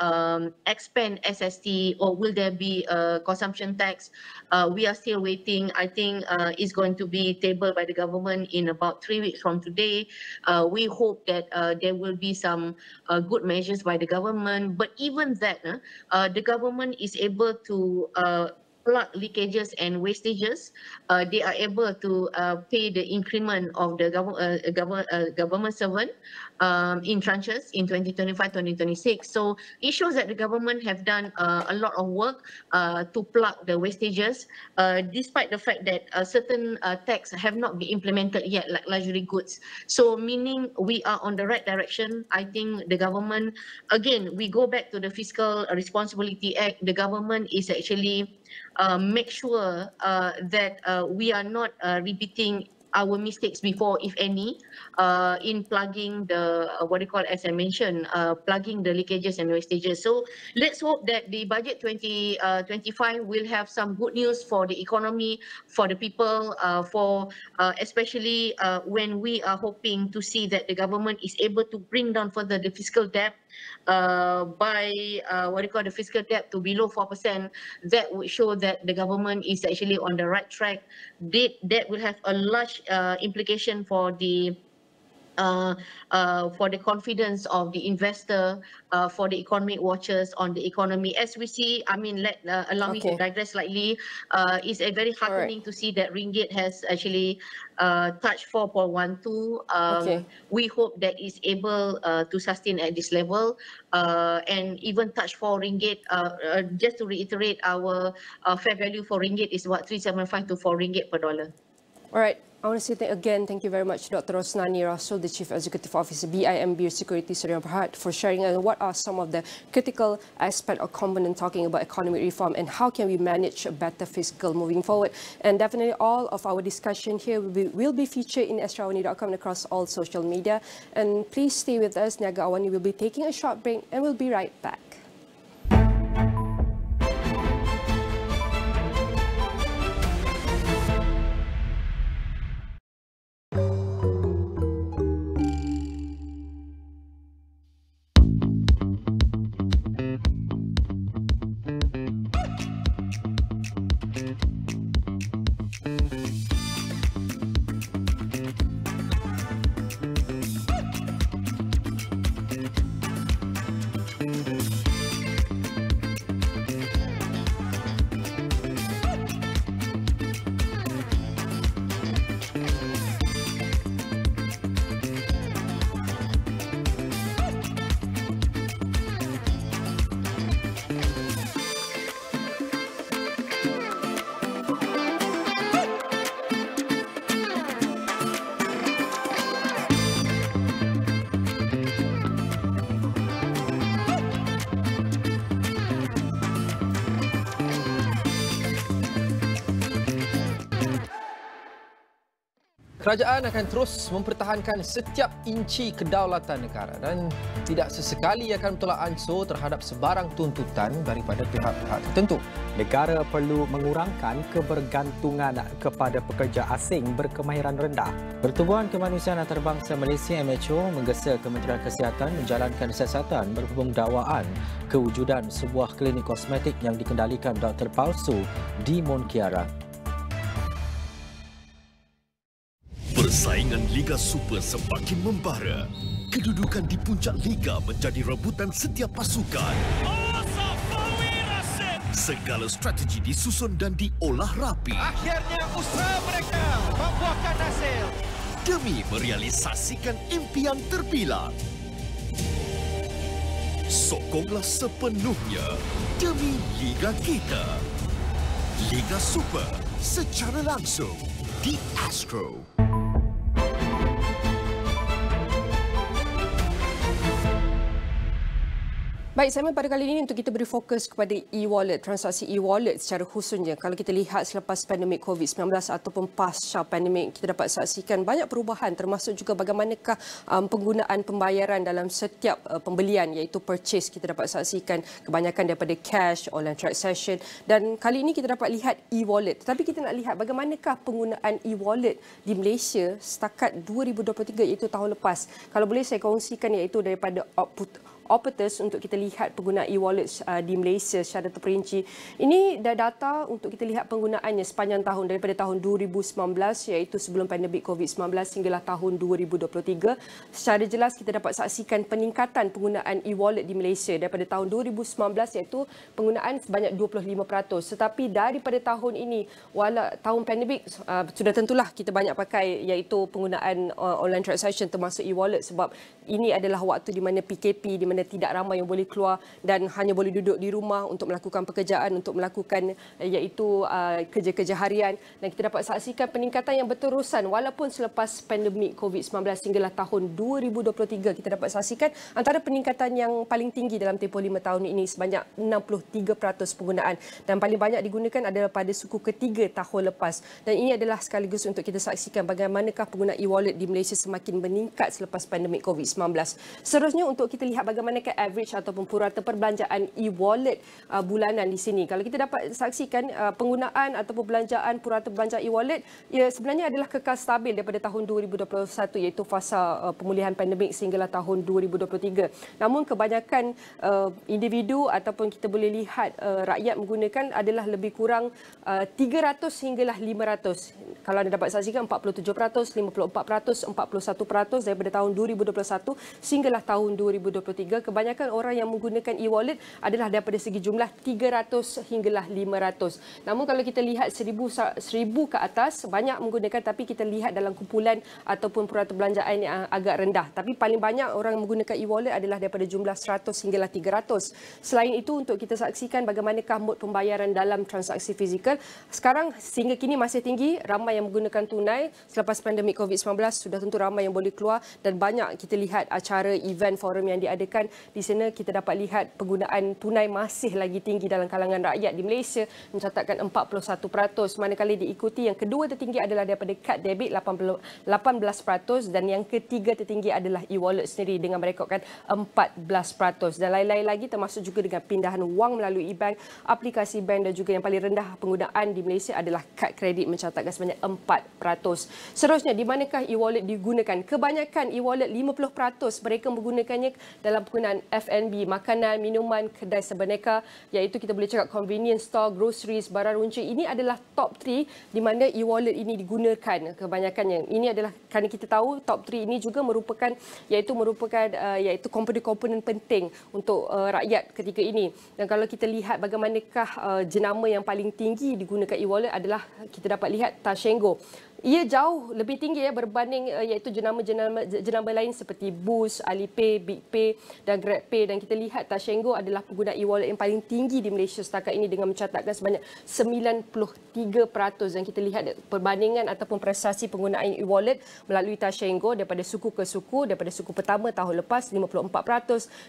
expand SST or will there be a consumption tax? We are still waiting. I think it's going to be tabled by the government in about 3 weeks from today. We hope that there will be some good measures by the government. But even that, the government is able to plug leakages and wastages. They are able to pay the increment of the government servant in tranches in 2025-2026. So it shows that the government have done a lot of work to plug the wastages, despite the fact that certain tax have not been implemented yet, like luxury goods. So meaning we are on the right direction. I think the government, again, we go back to the Fiscal Responsibility Act. The government is actually make sure that we are not repeating our mistakes before, if any, in plugging the, as I mentioned, plugging the leakages and wastages. So let's hope that the budget 2025 will have some good news for the economy, for the people, for especially when we are hoping to see that the government is able to bring down further the fiscal debt by the fiscal debt to below 4%. That would show that the government is actually on the right track. That will have a large implication for the confidence of the investor, for the economic watchers on the economy. As we see, I mean, allow me to digress slightly. It's a very heartening to see that ringgit has actually touched 4.12. We hope that it's able to sustain at this level and even touch 4 ringgit. Just to reiterate, our fair value for ringgit is about 3.75 to 4 ringgit per dollar. All right. I want to say again, thank you very much, Dr. Rosnani Rasul, the Chief Executive Officer, BIMB Securities Surya Berhad, for sharing what are some of the critical aspects or components talking about economic reform and how can we manage a better fiscal moving forward. And definitely all of our discussion here will be featured in AstroAwani.com and across all social media. And please stay with us. Niaga Awani will be taking a short break and we'll be right back. Kerajaan akan terus mempertahankan setiap inci kedaulatan negara dan tidak sesekali akan bertolak ansur terhadap sebarang tuntutan daripada pihak-pihak tertentu. Negara perlu mengurangkan kebergantungan kepada pekerja asing berkemahiran rendah. Pertubuhan Kemanusiaan Antarabangsa Malaysia MHO menggesa Kementerian Kesihatan menjalankan siasatan berhubung dakwaan kewujudan sebuah klinik kosmetik yang dikendalikan doktor palsu di Monkiara. Persaingan Liga Super semakin membara. Kedudukan di puncak Liga menjadi rebutan setiap pasukan. Segala strategi disusun dan diolah rapi. Akhirnya usaha mereka membuahkan hasil demi merealisasikan impian terbilang. Sokonglah sepenuhnya demi Liga kita. Liga Super secara langsung di Astro. Baik, Simon, pada kali ini untuk kita beri fokus kepada e-wallet, transaksi e-wallet secara khususnya. Kalau kita lihat selepas pandemik COVID-19 ataupun pasca pandemik, kita dapat saksikan banyak perubahan termasuk juga bagaimanakah penggunaan pembayaran dalam setiap pembelian iaitu purchase. Kita dapat saksikan kebanyakan daripada cash, online transaction dan kali ini kita dapat lihat e-wallet. Tetapi kita nak lihat bagaimanakah penggunaan e-wallet di Malaysia setakat 2023 iaitu tahun lepas. Kalau boleh saya kongsikan iaitu daripada operators untuk kita lihat penggunaan e-wallet di Malaysia secara terperinci. Ini data untuk kita lihat penggunaannya sepanjang tahun daripada tahun 2019 iaitu sebelum pandemik COVID-19 hinggalah tahun 2023. Secara jelas kita dapat saksikan peningkatan penggunaan e-wallet di Malaysia daripada tahun 2019 iaitu penggunaan sebanyak 25%. Tetapi daripada tahun ini walau tahun pandemik sudah tentulah kita banyak pakai iaitu penggunaan online transaction termasuk e-wallet sebab ini adalah waktu di mana PKP, di mana tidak ramai yang boleh keluar dan hanya boleh duduk di rumah untuk melakukan pekerjaan, untuk melakukan iaitu kerja-kerja harian. Dan kita dapat saksikan peningkatan yang berterusan walaupun selepas pandemik COVID-19 hinggalah tahun 2023 kita dapat saksikan antara peningkatan yang paling tinggi dalam tempoh 5 tahun ini sebanyak 63% penggunaan dan paling banyak digunakan adalah pada suku ketiga tahun lepas. Dan ini adalah sekaligus untuk kita saksikan bagaimanakah pengguna e-wallet di Malaysia semakin meningkat selepas pandemik COVID-19. Seterusnya untuk kita lihat bagaimanakah average ataupun purata perbelanjaan e-wallet bulanan di sini. Kalau kita dapat saksikan penggunaan ataupun belanjaan purata belanjaan e-wallet ia sebenarnya adalah kekal stabil daripada tahun 2021 iaitu fasa pemulihan pandemik sehinggalah tahun 2023. Namun kebanyakan individu ataupun kita boleh lihat rakyat menggunakan adalah lebih kurang 300 hinggalah 500. Kalau anda dapat saksikan 47%, 54%, 41% daripada tahun 2021 sehinggalah tahun 2023. Kebanyakan orang yang menggunakan e-wallet adalah daripada segi jumlah 300 hinggalah 500. Namun kalau kita lihat 1000 ke atas banyak menggunakan tapi kita lihat dalam kumpulan ataupun purata belanjaan yang agak rendah. Tapi paling banyak orang menggunakan e-wallet adalah daripada jumlah 100 hinggalah 300. Selain itu untuk kita saksikan bagaimanakah mod pembayaran dalam transaksi fizikal. Sekarang sehingga kini masih tinggi, ramai yang menggunakan tunai. Selepas pandemik COVID-19 sudah tentu ramai yang boleh keluar dan banyak kita lihat acara event forum yang diadakan. Di sana kita dapat lihat penggunaan tunai masih lagi tinggi dalam kalangan rakyat di Malaysia mencatatkan 41%, manakala diikuti yang kedua tertinggi adalah daripada kad debit 18% dan yang ketiga tertinggi adalah e-wallet sendiri dengan merekodkan 14% dan lain-lain lagi termasuk juga dengan pindahan wang melalui e-bank, aplikasi bank dan juga yang paling rendah penggunaan di Malaysia adalah kad kredit mencatatkan sebanyak 4%. Seterusnya di manakah e-wallet digunakan? Kebanyakan e-wallet 50% mereka menggunakannya dalam penggunaan F&B, makanan, minuman, kedai sebeneka iaitu kita boleh cakap convenience store, groceries, barang runcit. Ini adalah top 3 di mana e-wallet ini digunakan kebanyakannya. Ini adalah kerana kita tahu top 3 ini juga merupakan iaitu komponen-komponen penting untuk rakyat ketika ini. Dan kalau kita lihat bagaimanakah jenama yang paling tinggi digunakan e-wallet adalah kita dapat lihat Tashengo. Ia jauh lebih tinggi berbanding iaitu jenama lain seperti Boost, Alipay, BigPay dan GrabPay dan kita lihat Tashengo adalah pengguna e-wallet yang paling tinggi di Malaysia setakat ini dengan mencatatkan sebanyak 93% dan kita lihat perbandingan ataupun prestasi penggunaan e-wallet melalui Tashengo daripada suku ke suku. Daripada suku pertama tahun lepas 54%,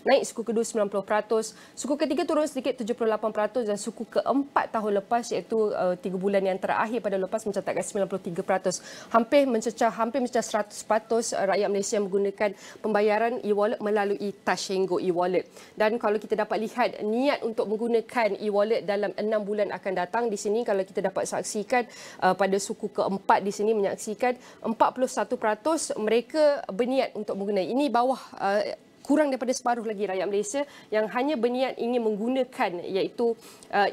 naik suku kedua 90%, suku ketiga turun sedikit 78% dan suku keempat tahun lepas iaitu 3 bulan yang terakhir pada lepas mencatatkan 93%. Hampir mencecah 100% rakyat Malaysia yang menggunakan pembayaran e-wallet melalui Tashengo e-wallet. Dan kalau kita dapat lihat niat untuk menggunakan e-wallet dalam 6 bulan akan datang di sini kalau kita dapat saksikan pada suku keempat di sini menyaksikan 41% mereka berniat untuk menggunakan. Ini bawah kurang daripada separuh lagi rakyat Malaysia yang hanya berniat ingin menggunakan iaitu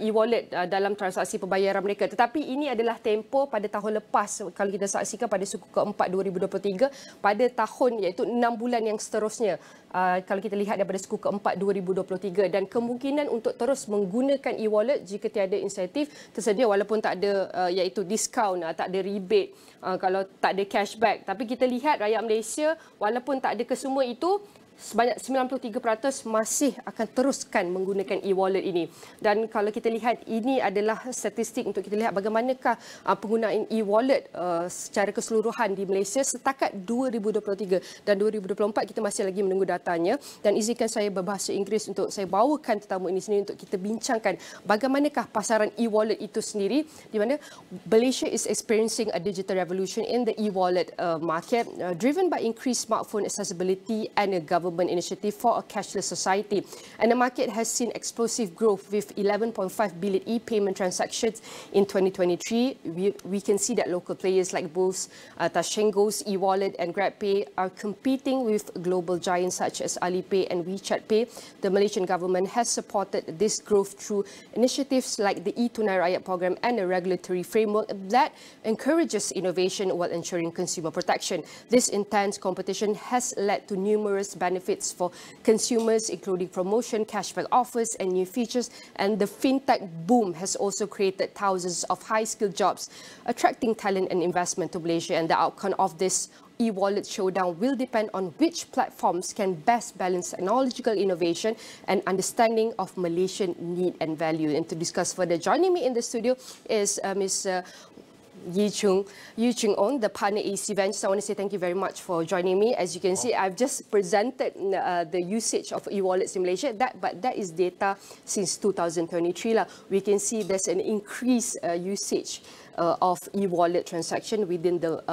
e-wallet dalam transaksi pembayaran mereka. Tetapi ini adalah tempoh pada tahun lepas kalau kita saksikan pada suku keempat 2023 pada tahun iaitu 6 bulan yang seterusnya. Kalau kita lihat daripada suku keempat 2023 dan kemungkinan untuk terus menggunakan e-wallet jika tiada insentif tersedia walaupun tak ada iaitu diskaun, tak ada rebate, kalau tak ada cashback. Tapi kita lihat rakyat Malaysia walaupun tak ada kesemua itu sebanyak 93% masih akan teruskan menggunakan e-wallet ini. Dan kalau kita lihat, ini adalah statistik untuk kita lihat bagaimanakah penggunaan e-wallet secara keseluruhan di Malaysia setakat 2023 dan 2024 kita masih lagi menunggu datanya. Dan izinkan saya berbahasa Inggeris untuk saya bawakan tetamu ini sendiri untuk kita bincangkan bagaimanakah pasaran e-wallet itu sendiri, di mana Malaysia is experiencing a digital revolution in the e-wallet market driven by increased smartphone accessibility and a government initiative for a cashless society. And the market has seen explosive growth with 11.5 billion e-payment transactions in 2023. We can see that local players like both Tashengo's e-wallet and GrabPay are competing with global giants such as Alipay and WeChat Pay. The Malaysian government has supported this growth through initiatives like the e-Tunai Rakyat program and a regulatory framework that encourages innovation while ensuring consumer protection. This intense competition has led to numerous benefits for consumers, including promotion, cashback offers, and new features. And the fintech boom has also created thousands of high-skilled jobs, attracting talent and investment to Malaysia. And the outcome of this e-wallet showdown will depend on which platforms can best balance technological innovation and understanding of Malaysian need and value. And to discuss further, joining me in the studio is Ms. Yi Chung On, the partner AC Ventures. I want to say thank you very much for joining me. As you can see, I've just presented the usage of e-wallets in Malaysia. But that is data since 2023. We can see there's an increased usage of e-wallet transaction within the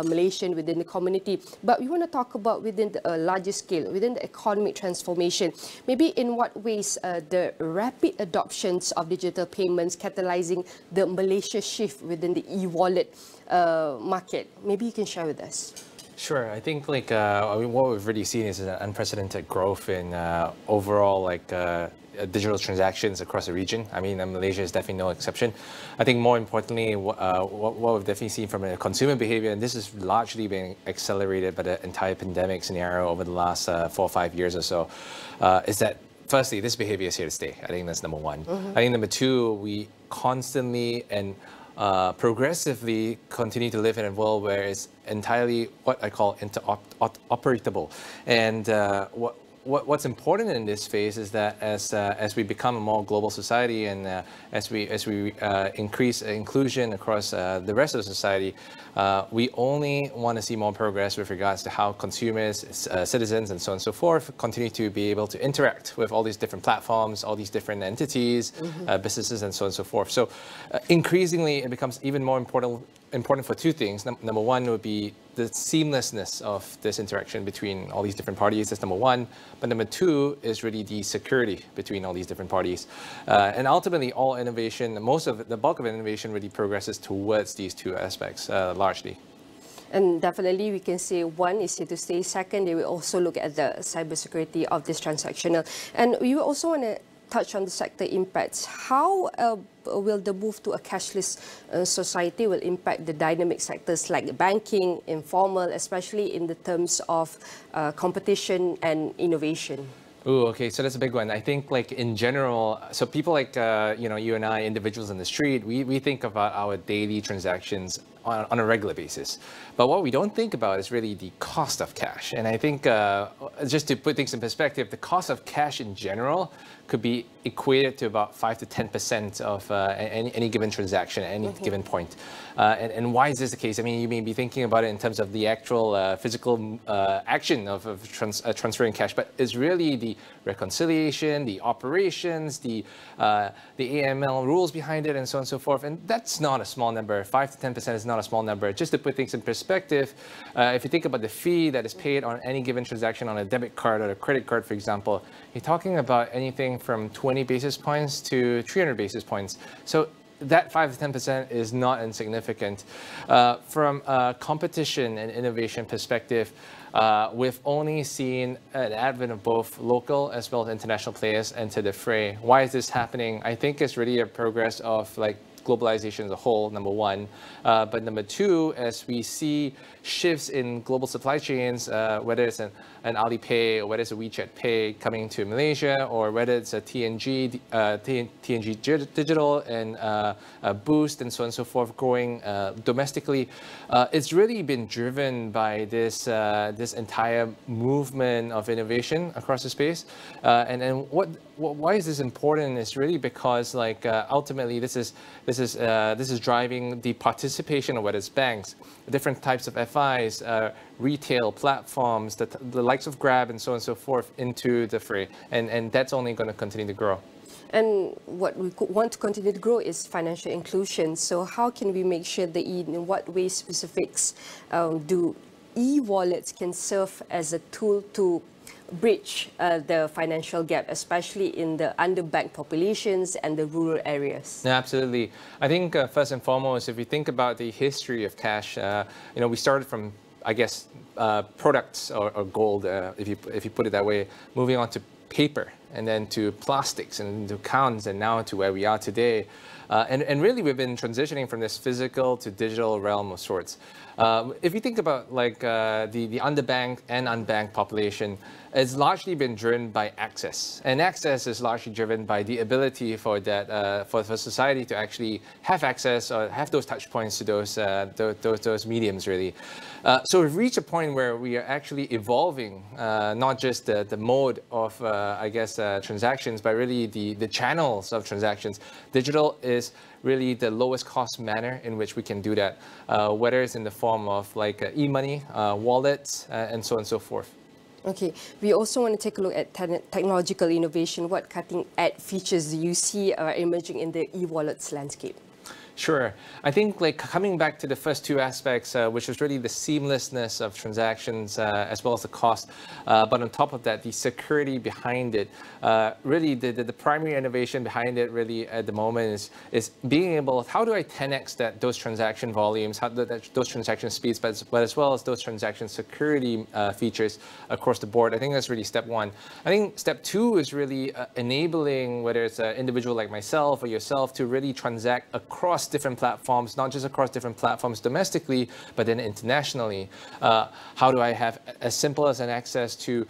within the community. But we want to talk about within the larger scale, within the economic transformation. Maybe in what ways the rapid adoptions of digital payments catalyzing the Malaysia shift within the e-wallet market. Maybe you can share with us. Sure. I think what we've really seen is an unprecedented growth in overall digital transactions across the region. I mean, Malaysia is definitely no exception. I think more importantly, what we've definitely seen from a consumer behavior, and this has largely been accelerated by the entire pandemic scenario over the last 4 or 5 years or so, is that firstly, this behavior is here to stay. I think that's number one. I think number two, we constantly and progressively continue to live in a world where it's entirely what I call interoperable. And what's important in this phase is that as we become a more global society and as we increase inclusion across the rest of society, we only want to see more progress with regards to how consumers, citizens, and so on and so forth continue to be able to interact with all these different platforms, all these different entities, businesses, and so on and so forth. So increasingly, it becomes even more important for two things. Number one would be the seamlessness of this interaction between all these different parties. That's number one. But number two is really the security between all these different parties. And ultimately, all innovation, the bulk of innovation really progresses towards these two aspects, largely. And definitely we can say one is here to stay. Second, they will also look at the cybersecurity of this transactional. And we also want to touch on the sector impacts. How will the move to a cashless society will impact the dynamic sectors like banking, informal, especially in the terms of competition and innovation? Ooh, okay, so that's a big one. I think in general, so people like, you and I, individuals in the street, we think about our daily transactions on a regular basis. But what we don't think about is really the cost of cash. And I think just to put things in perspective, the cost of cash in general could be equated to about 5 to 10% of any given transaction at any given point. And why is this the case? I mean, you may be thinking about it in terms of the actual physical action of transferring cash, but it's really the reconciliation, the operations, the AML rules behind it, and so on and so forth. And that's not a small number. 5 to 10% is not a small number. Just to put things in perspective, if you think about the fee that is paid on any given transaction on a debit card or a credit card, for example, you're talking about anything from 20 basis points to 300 basis points. So that 5 to 10% is not insignificant. From a competition and innovation perspective, we've only seen an advent of both local as well as international players enter the fray. Why is this happening? I think it's really a progress of globalization as a whole, number one. But number two, as we see shifts in global supply chains, whether it's an Alipay or whether it's a WeChat Pay coming to Malaysia, or whether it's a TNG Digital and Boost and so on and so forth growing domestically, it's really been driven by this entire movement of innovation across the space. And why is this important? Is really because ultimately this is driving the participation of whether it's banks, different types of FIs, retail platforms, the likes of Grab and so on and so forth into the fray, and that's only going to continue to grow. And what we want to continue to grow is financial inclusion. So how can we make sure that in what way specifics do e-wallets can serve as a tool to bridge the financial gap, especially in the underbanked populations and the rural areas? Yeah, absolutely. I think first and foremost, if you think about the history of cash, we started from, I guess, products or gold, if you put it that way, moving on to paper, and then to plastics, and to coins, and now to where we are today. And really, we've been transitioning from this physical to digital realm of sorts. If you think about the underbanked and unbanked population, it's largely been driven by access, and access is largely driven by the ability for society to actually have access or have those touch points to those mediums, really. So we've reached a point where we are actually evolving not just the mode of transactions, but really the channels of transactions. Digital is really the lowest cost manner in which we can do that, whether it's in the form of e-money, wallets, and so on and so forth. Okay, we also want to take a look at technological innovation. What cutting-edge features do you see emerging in the e-wallets landscape? Sure. I think coming back to the first two aspects, which is really the seamlessness of transactions as well as the cost, but on top of that, the security behind it. Really, the primary innovation behind it really at the moment is being able, how do I 10x those transaction volumes, those transaction speeds, but as well as those transaction security features across the board. I think that's really step one. I think step two is really enabling, whether it's an individual like myself or yourself, to really transact across different platforms, not just across different platforms domestically, but then internationally. How do I have as simple as an access to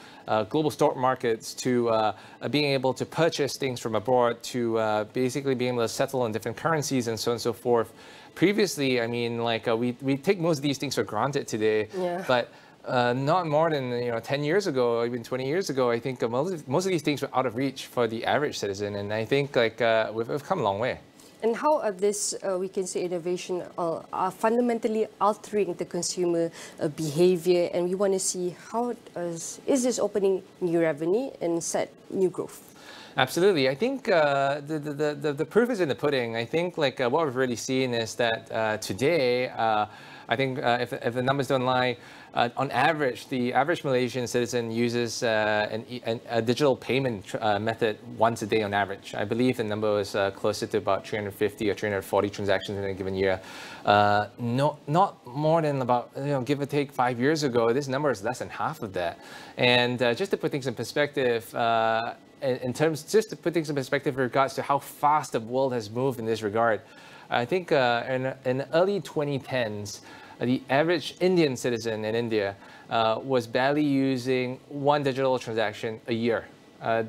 global stock markets, to being able to purchase things from abroad, to basically being able to settle on different currencies and so on and so forth. Previously, I mean, we take most of these things for granted today, but not more than 10 years ago, or even 20 years ago, I think most of these things were out of reach for the average citizen, and I think we've come a long way. And how are this, we can say, innovation are fundamentally altering the consumer behavior, and we want to see how is this opening new revenue and set new growth? Absolutely. I think the proof is in the pudding. I think what we've really seen is that today, I think if the numbers don't lie, on average, the average Malaysian citizen uses a digital payment method once a day on average. I believe the number is closer to about 350 or 340 transactions in a given year. Not more than about, give or take 5 years ago, this number is less than half of that. And just to put things in perspective, just to put things in perspective in regards to how fast the world has moved in this regard, I think in early 2010s, the average Indian citizen in India was barely using one digital transaction a year.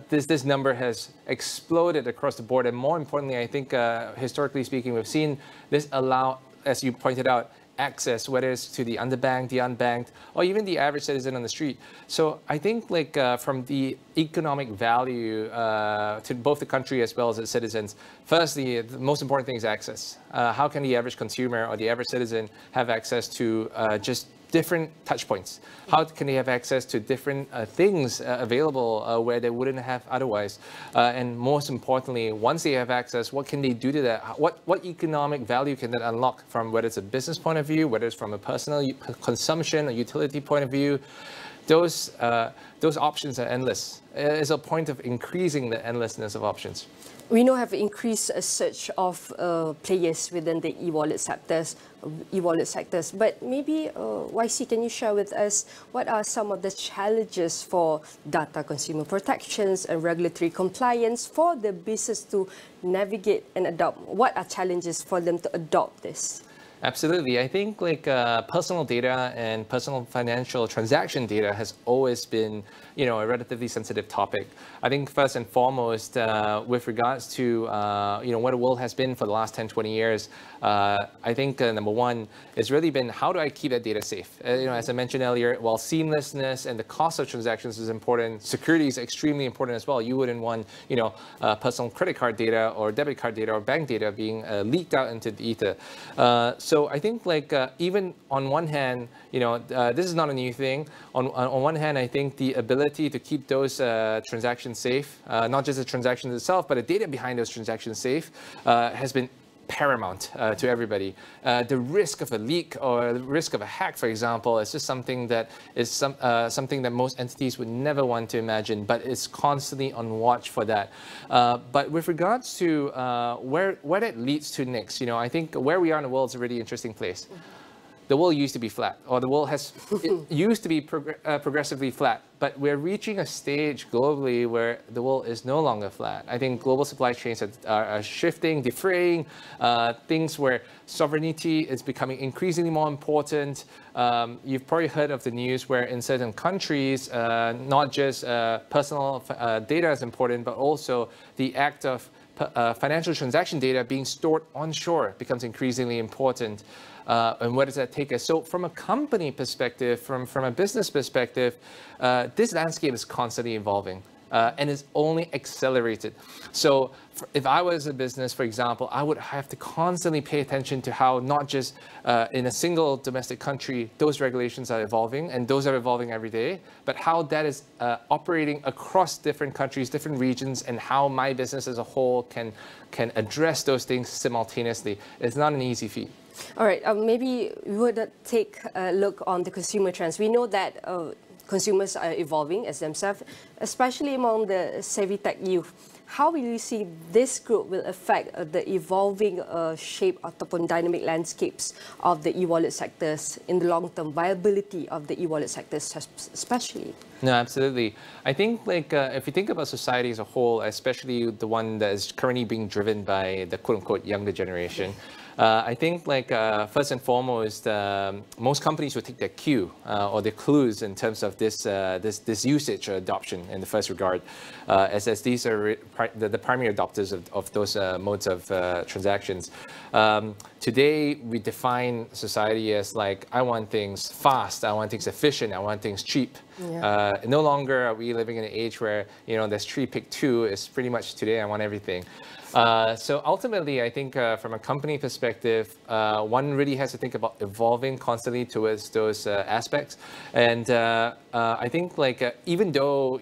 This number has exploded across the board, and more importantly, I think historically speaking, we've seen this allow, as you pointed out, access, whether it's to the underbanked, the unbanked, or even the average citizen on the street. So I think from the economic value to both the country as well as its citizens, firstly, the most important thing is access. How can the average consumer or the average citizen have access to just different touch points? How can they have access to different things available where they wouldn't have otherwise? And most importantly, once they have access, what can they do to that? What economic value can that unlock, from whether it's a business point of view, whether it's from a personal consumption or utility point of view? Those options are endless. It's a point of increasing the endlessness of options. We know have increased a surge of players within the e-wallet sectors. But maybe, YC, can you share with us what are some of the challenges for data consumer protections and regulatory compliance for the business to navigate and adopt? What are challenges for them to adopt this? Absolutely. I think personal data and personal financial transaction data has always been, a relatively sensitive topic. I think first and foremost, with regards to, what the world has been for the last 10, 20 years, I think number one has really been how do I keep that data safe? As I mentioned earlier, while seamlessness and the cost of transactions is important, security is extremely important as well. You wouldn't want, personal credit card data or debit card data or bank data being leaked out into the ether. So I think even on one hand, this is not a new thing. On one hand, I think the ability to keep those transactions safe, not just the transactions itself, but the data behind those transactions safe, has been paramount to everybody. The risk of a leak or the risk of a hack, for example, is just something that is something that most entities would never want to imagine, but it's constantly on watch for that. But with regards to where that leads to next, I think where we are in the world is a really interesting place. The world used to be flat, or the world used to be progressively flat, but we're reaching a stage globally where the world is no longer flat. I think global supply chains are shifting, defraying, things where sovereignty is becoming increasingly more important. You've probably heard of the news where in certain countries, not just personal data is important, but also the act of financial transaction data being stored onshore becomes increasingly important. And where does that take us? So from a company perspective, from a business perspective, this landscape is constantly evolving and is only accelerated. So if I was a business, for example, I would have to constantly pay attention to how not just in a single domestic country, those regulations are evolving, and those are evolving every day, but how that is operating across different countries, different regions, and how my business as a whole can address those things simultaneously. It's not an easy feat. All right, maybe we would take a look on the consumer trends. We know that consumers are evolving as themselves, especially among the savvy tech youth. How will you see this group will affect the evolving shape ataupun dynamic landscapes of the e-wallet sectors in the long-term viability of the e-wallet sectors especially? No, absolutely. I think if you think about society as a whole, especially the one that is currently being driven by the quote-unquote younger generation, I think first and foremost, most companies will take their cue or their clues in terms of this usage or adoption in the first regard, as these are the primary adopters of those modes of transactions. Today, we define society as I want things fast, I want things efficient, I want things cheap. Yeah. No longer are we living in an age where, there's 3 pick 2 is pretty much today I want everything. So ultimately, I think from a company perspective, one really has to think about evolving constantly towards those aspects. And I think even though,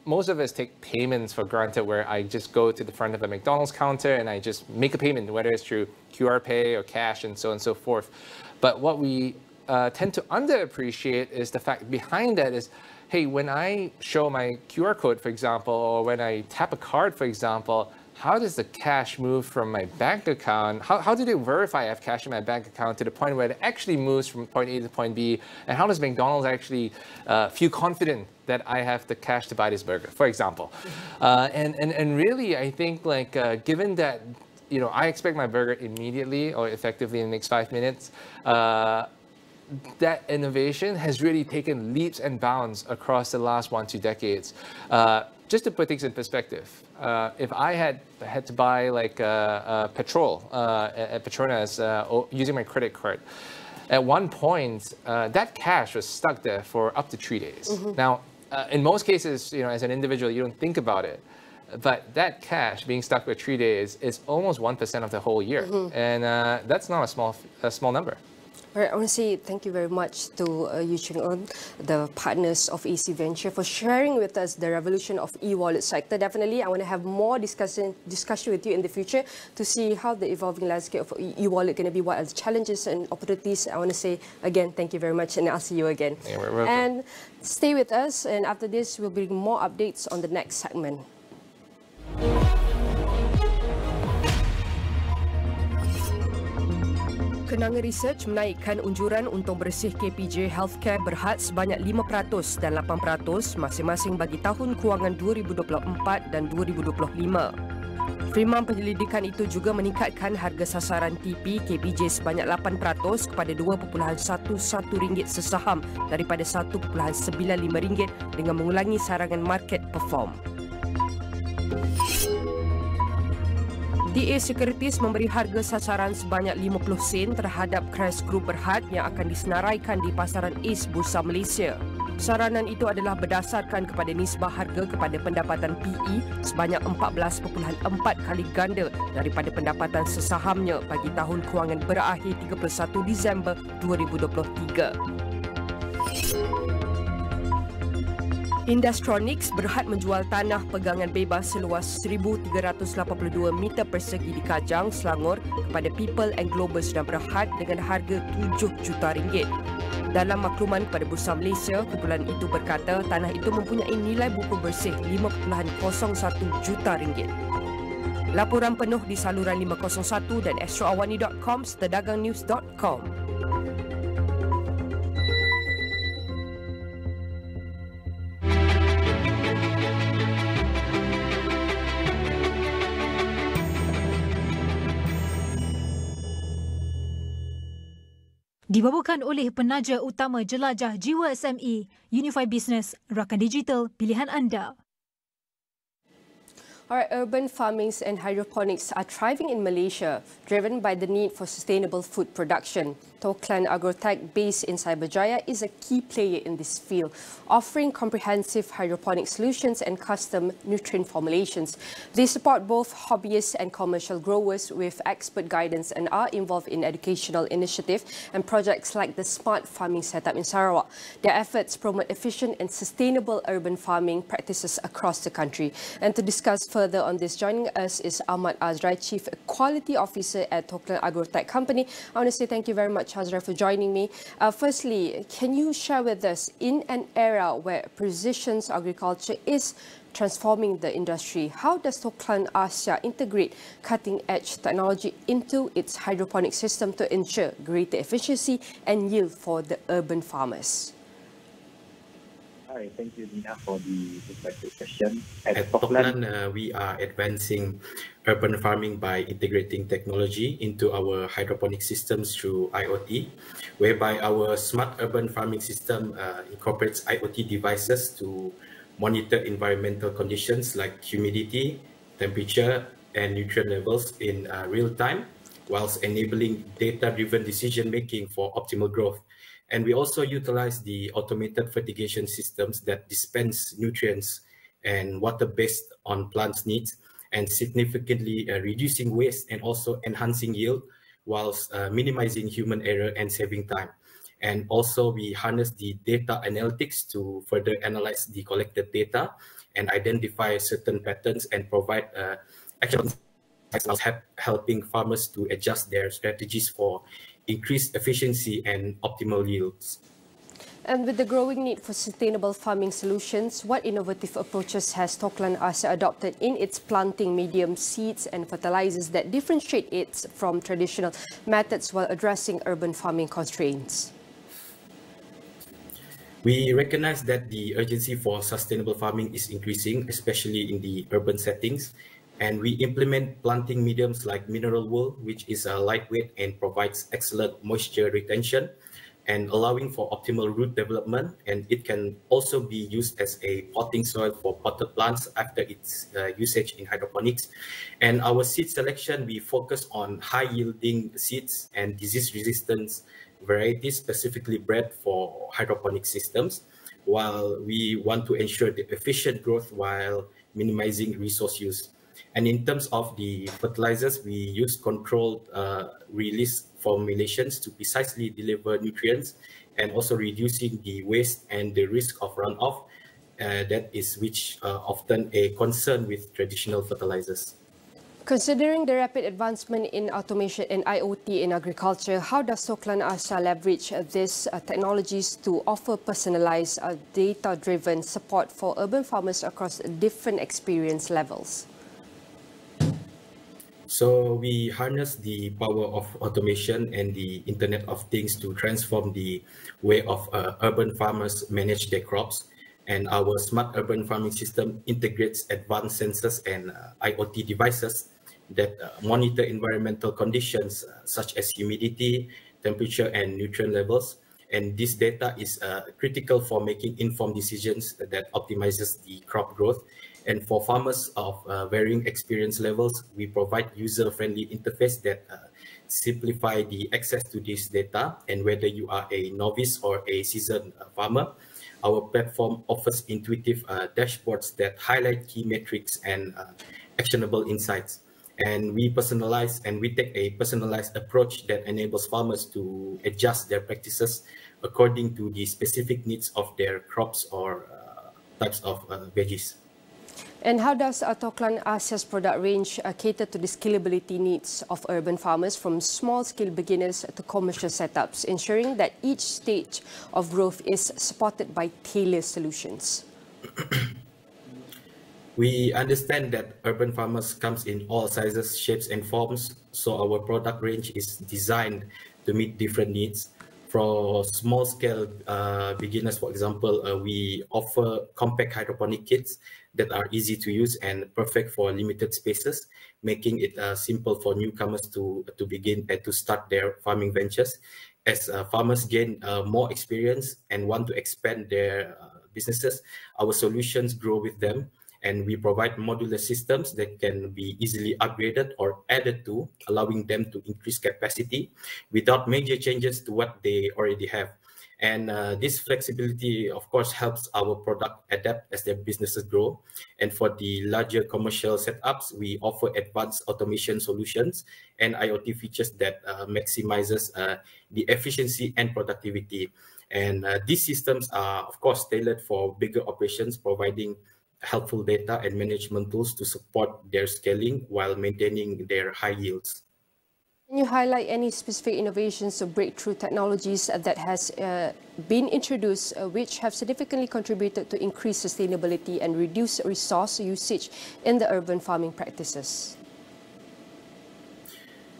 most of us take payments for granted where I just go to the front of a McDonald's counter and I just make a payment, whether it's through QR Pay or cash and so on and so forth. But what we tend to underappreciate is the fact behind that is, hey, when I show my QR code, for example, or when I tap a card, for example, how does the cash move from my bank account? How do they verify I have cash in my bank account to the point where it actually moves from point A to point B? And how does McDonald's actually feel confident that I have the cash to buy this burger, for example? And really, I think given that, I expect my burger immediately or effectively in the next 5 minutes, that innovation has really taken leaps and bounds across the last 1-2 decades. Just to put things in perspective, if I had to buy petrol at Petronas using my credit card, at one point that cash was stuck there for up to 3 days. Mm-hmm. Now, in most cases, as an individual, you don't think about it. But that cash being stuck for 3 days is almost 1% of the whole year, mm-hmm. and that's not a small number. All right, I want to say thank you very much to Yu Ching-un, the partners of AC Venture, for sharing with us the revolution of e-wallet sector. Definitely, I want to have more discussion with you in the future to see how the evolving landscape of e-wallet going to be, what are the challenges and opportunities. I want to say again, thank you very much, and I'll see you again. Yeah, we're welcome. And stay with us, and after this, we'll bring more updates on the next segment. Kenanga Research menaikkan unjuran untung bersih KPJ Healthcare berhad sebanyak 5% dan 8% masing-masing bagi tahun kewangan 2024 dan 2025. Firma penyelidikan itu juga meningkatkan harga sasaran TP KPJ sebanyak 8% kepada RM2.11 sesaham daripada RM1.95 dengan mengulangi sarangan market perform. DA Securities memberi harga sasaran sebanyak 50 sen terhadap Crest Group berhad yang akan disenaraikan di pasaran East Bursa Malaysia. Saranan itu adalah berdasarkan kepada nisbah harga kepada pendapatan PE sebanyak 14.4 kali ganda daripada pendapatan sesahamnya bagi tahun kewangan berakhir 31 Disember 2023. Industronics berhad menjual tanah pegangan bebas seluas 1,382 meter persegi di Kajang, Selangor kepada People and Global sedang berhad dengan harga RM7 juta. Dalam makluman kepada Bursa Malaysia, kumpulan itu berkata tanah itu mempunyai nilai buku bersih RM5.01 juta. Laporan penuh di saluran 501 dan astroawani.com serta dagangnews.com. Dibawakan oleh penaja utama jelajah jiwa SME, Unify Business, rakan digital pilihan anda. Alright, urban farmings and hydroponics are thriving in Malaysia, driven by the need for sustainable food production. Toklan Agrotech, based in Cyberjaya, is a key player in this field, offering comprehensive hydroponic solutions and custom nutrient formulations. They support both hobbyists and commercial growers with expert guidance and are involved in educational initiatives and projects like the Smart Farming Setup in Sarawak. Their efforts promote efficient and sustainable urban farming practices across the country. And to discuss further on this, joining us is Ahmad Azrai, Chief Quality Officer at Toklan Agrotech Company. I want to say thank you very much, Azrai, for joining me. Firstly, can you share with us, in an era where precision agriculture is transforming the industry, how does Toklan Asia integrate cutting-edge technology into its hydroponic system to ensure greater efficiency and yield for the urban farmers? Hi, thank you, Nina, for the respective question. At Toklan, we are advancing urban farming by integrating technology into our hydroponic systems through IoT, whereby our smart urban farming system incorporates IoT devices to monitor environmental conditions like humidity, temperature, and nutrient levels in real time, whilst enabling data-driven decision-making for optimal growth. And we also utilize the automated fertigation systems that dispense nutrients and water based on plants' needs, and significantly reducing waste and also enhancing yield, whilst minimizing human error and saving time. And also we harness the data analytics to further analyze the collected data and identify certain patterns and provide actions helping farmers to adjust their strategies for increased efficiency and optimal yields. And with the growing need for sustainable farming solutions, what innovative approaches has Toklan Asia adopted in its planting medium, seeds and fertilizers that differentiate it from traditional methods while addressing urban farming constraints? We recognize that the urgency for sustainable farming is increasing, especially in the urban settings. And we implement planting mediums like mineral wool, which is lightweight and provides excellent moisture retention and allowing for optimal root development. And it can also be used as a potting soil for potted plants after its usage in hydroponics. And our seed selection, we focus on high-yielding seeds and disease-resistant varieties specifically bred for hydroponic systems, while we want to ensure the efficient growth while minimizing resource use. And in terms of the fertilizers, we use controlled release formulations to precisely deliver nutrients and also reducing the waste and the risk of runoff, which often a concern with traditional fertilizers. Considering the rapid advancement in automation and IoT in agriculture, how does Toklan Asia leverage these technologies to offer personalized, data-driven support for urban farmers across different experience levels? So we harness the power of automation and the Internet of Things to transform the way of urban farmers manage their crops. And our smart urban farming system integrates advanced sensors and IoT devices that monitor environmental conditions such as humidity, temperature, and nutrient levels. And this data is critical for making informed decisions that optimizes the crop growth. And for farmers of varying experience levels, we provide user-friendly interface that simplify the access to this data. And whether you are a novice or a seasoned farmer, our platform offers intuitive dashboards that highlight key metrics and actionable insights. And we personalize and we take a personalized approach that enables farmers to adjust their practices according to the specific needs of their crops or types of veggies. And how does Toklan Asia's product range cater to the scalability needs of urban farmers from small-scale beginners to commercial setups, ensuring that each stage of growth is supported by tailored solutions? We understand that urban farmers comes in all sizes, shapes, and forms, so our product range is designed to meet different needs. For small-scale beginners, for example, we offer compact hydroponic kits that are easy to use and perfect for limited spaces, making it simple for newcomers to begin and to start their farming ventures. As farmers gain more experience and want to expand their businesses, our solutions grow with them. And we provide modular systems that can be easily upgraded or added to, allowing them to increase capacity without major changes to what they already have. And this flexibility, of course, helps our product adapt as their businesses grow. And for the larger commercial setups, we offer advanced automation solutions and IoT features that maximizes the efficiency and productivity. And these systems are, of course, tailored for bigger operations, providing helpful data and management tools to support their scaling while maintaining their high yields. Can you highlight any specific innovations or breakthrough technologies that has been introduced which have significantly contributed to increased sustainability and reduced resource usage in the urban farming practices?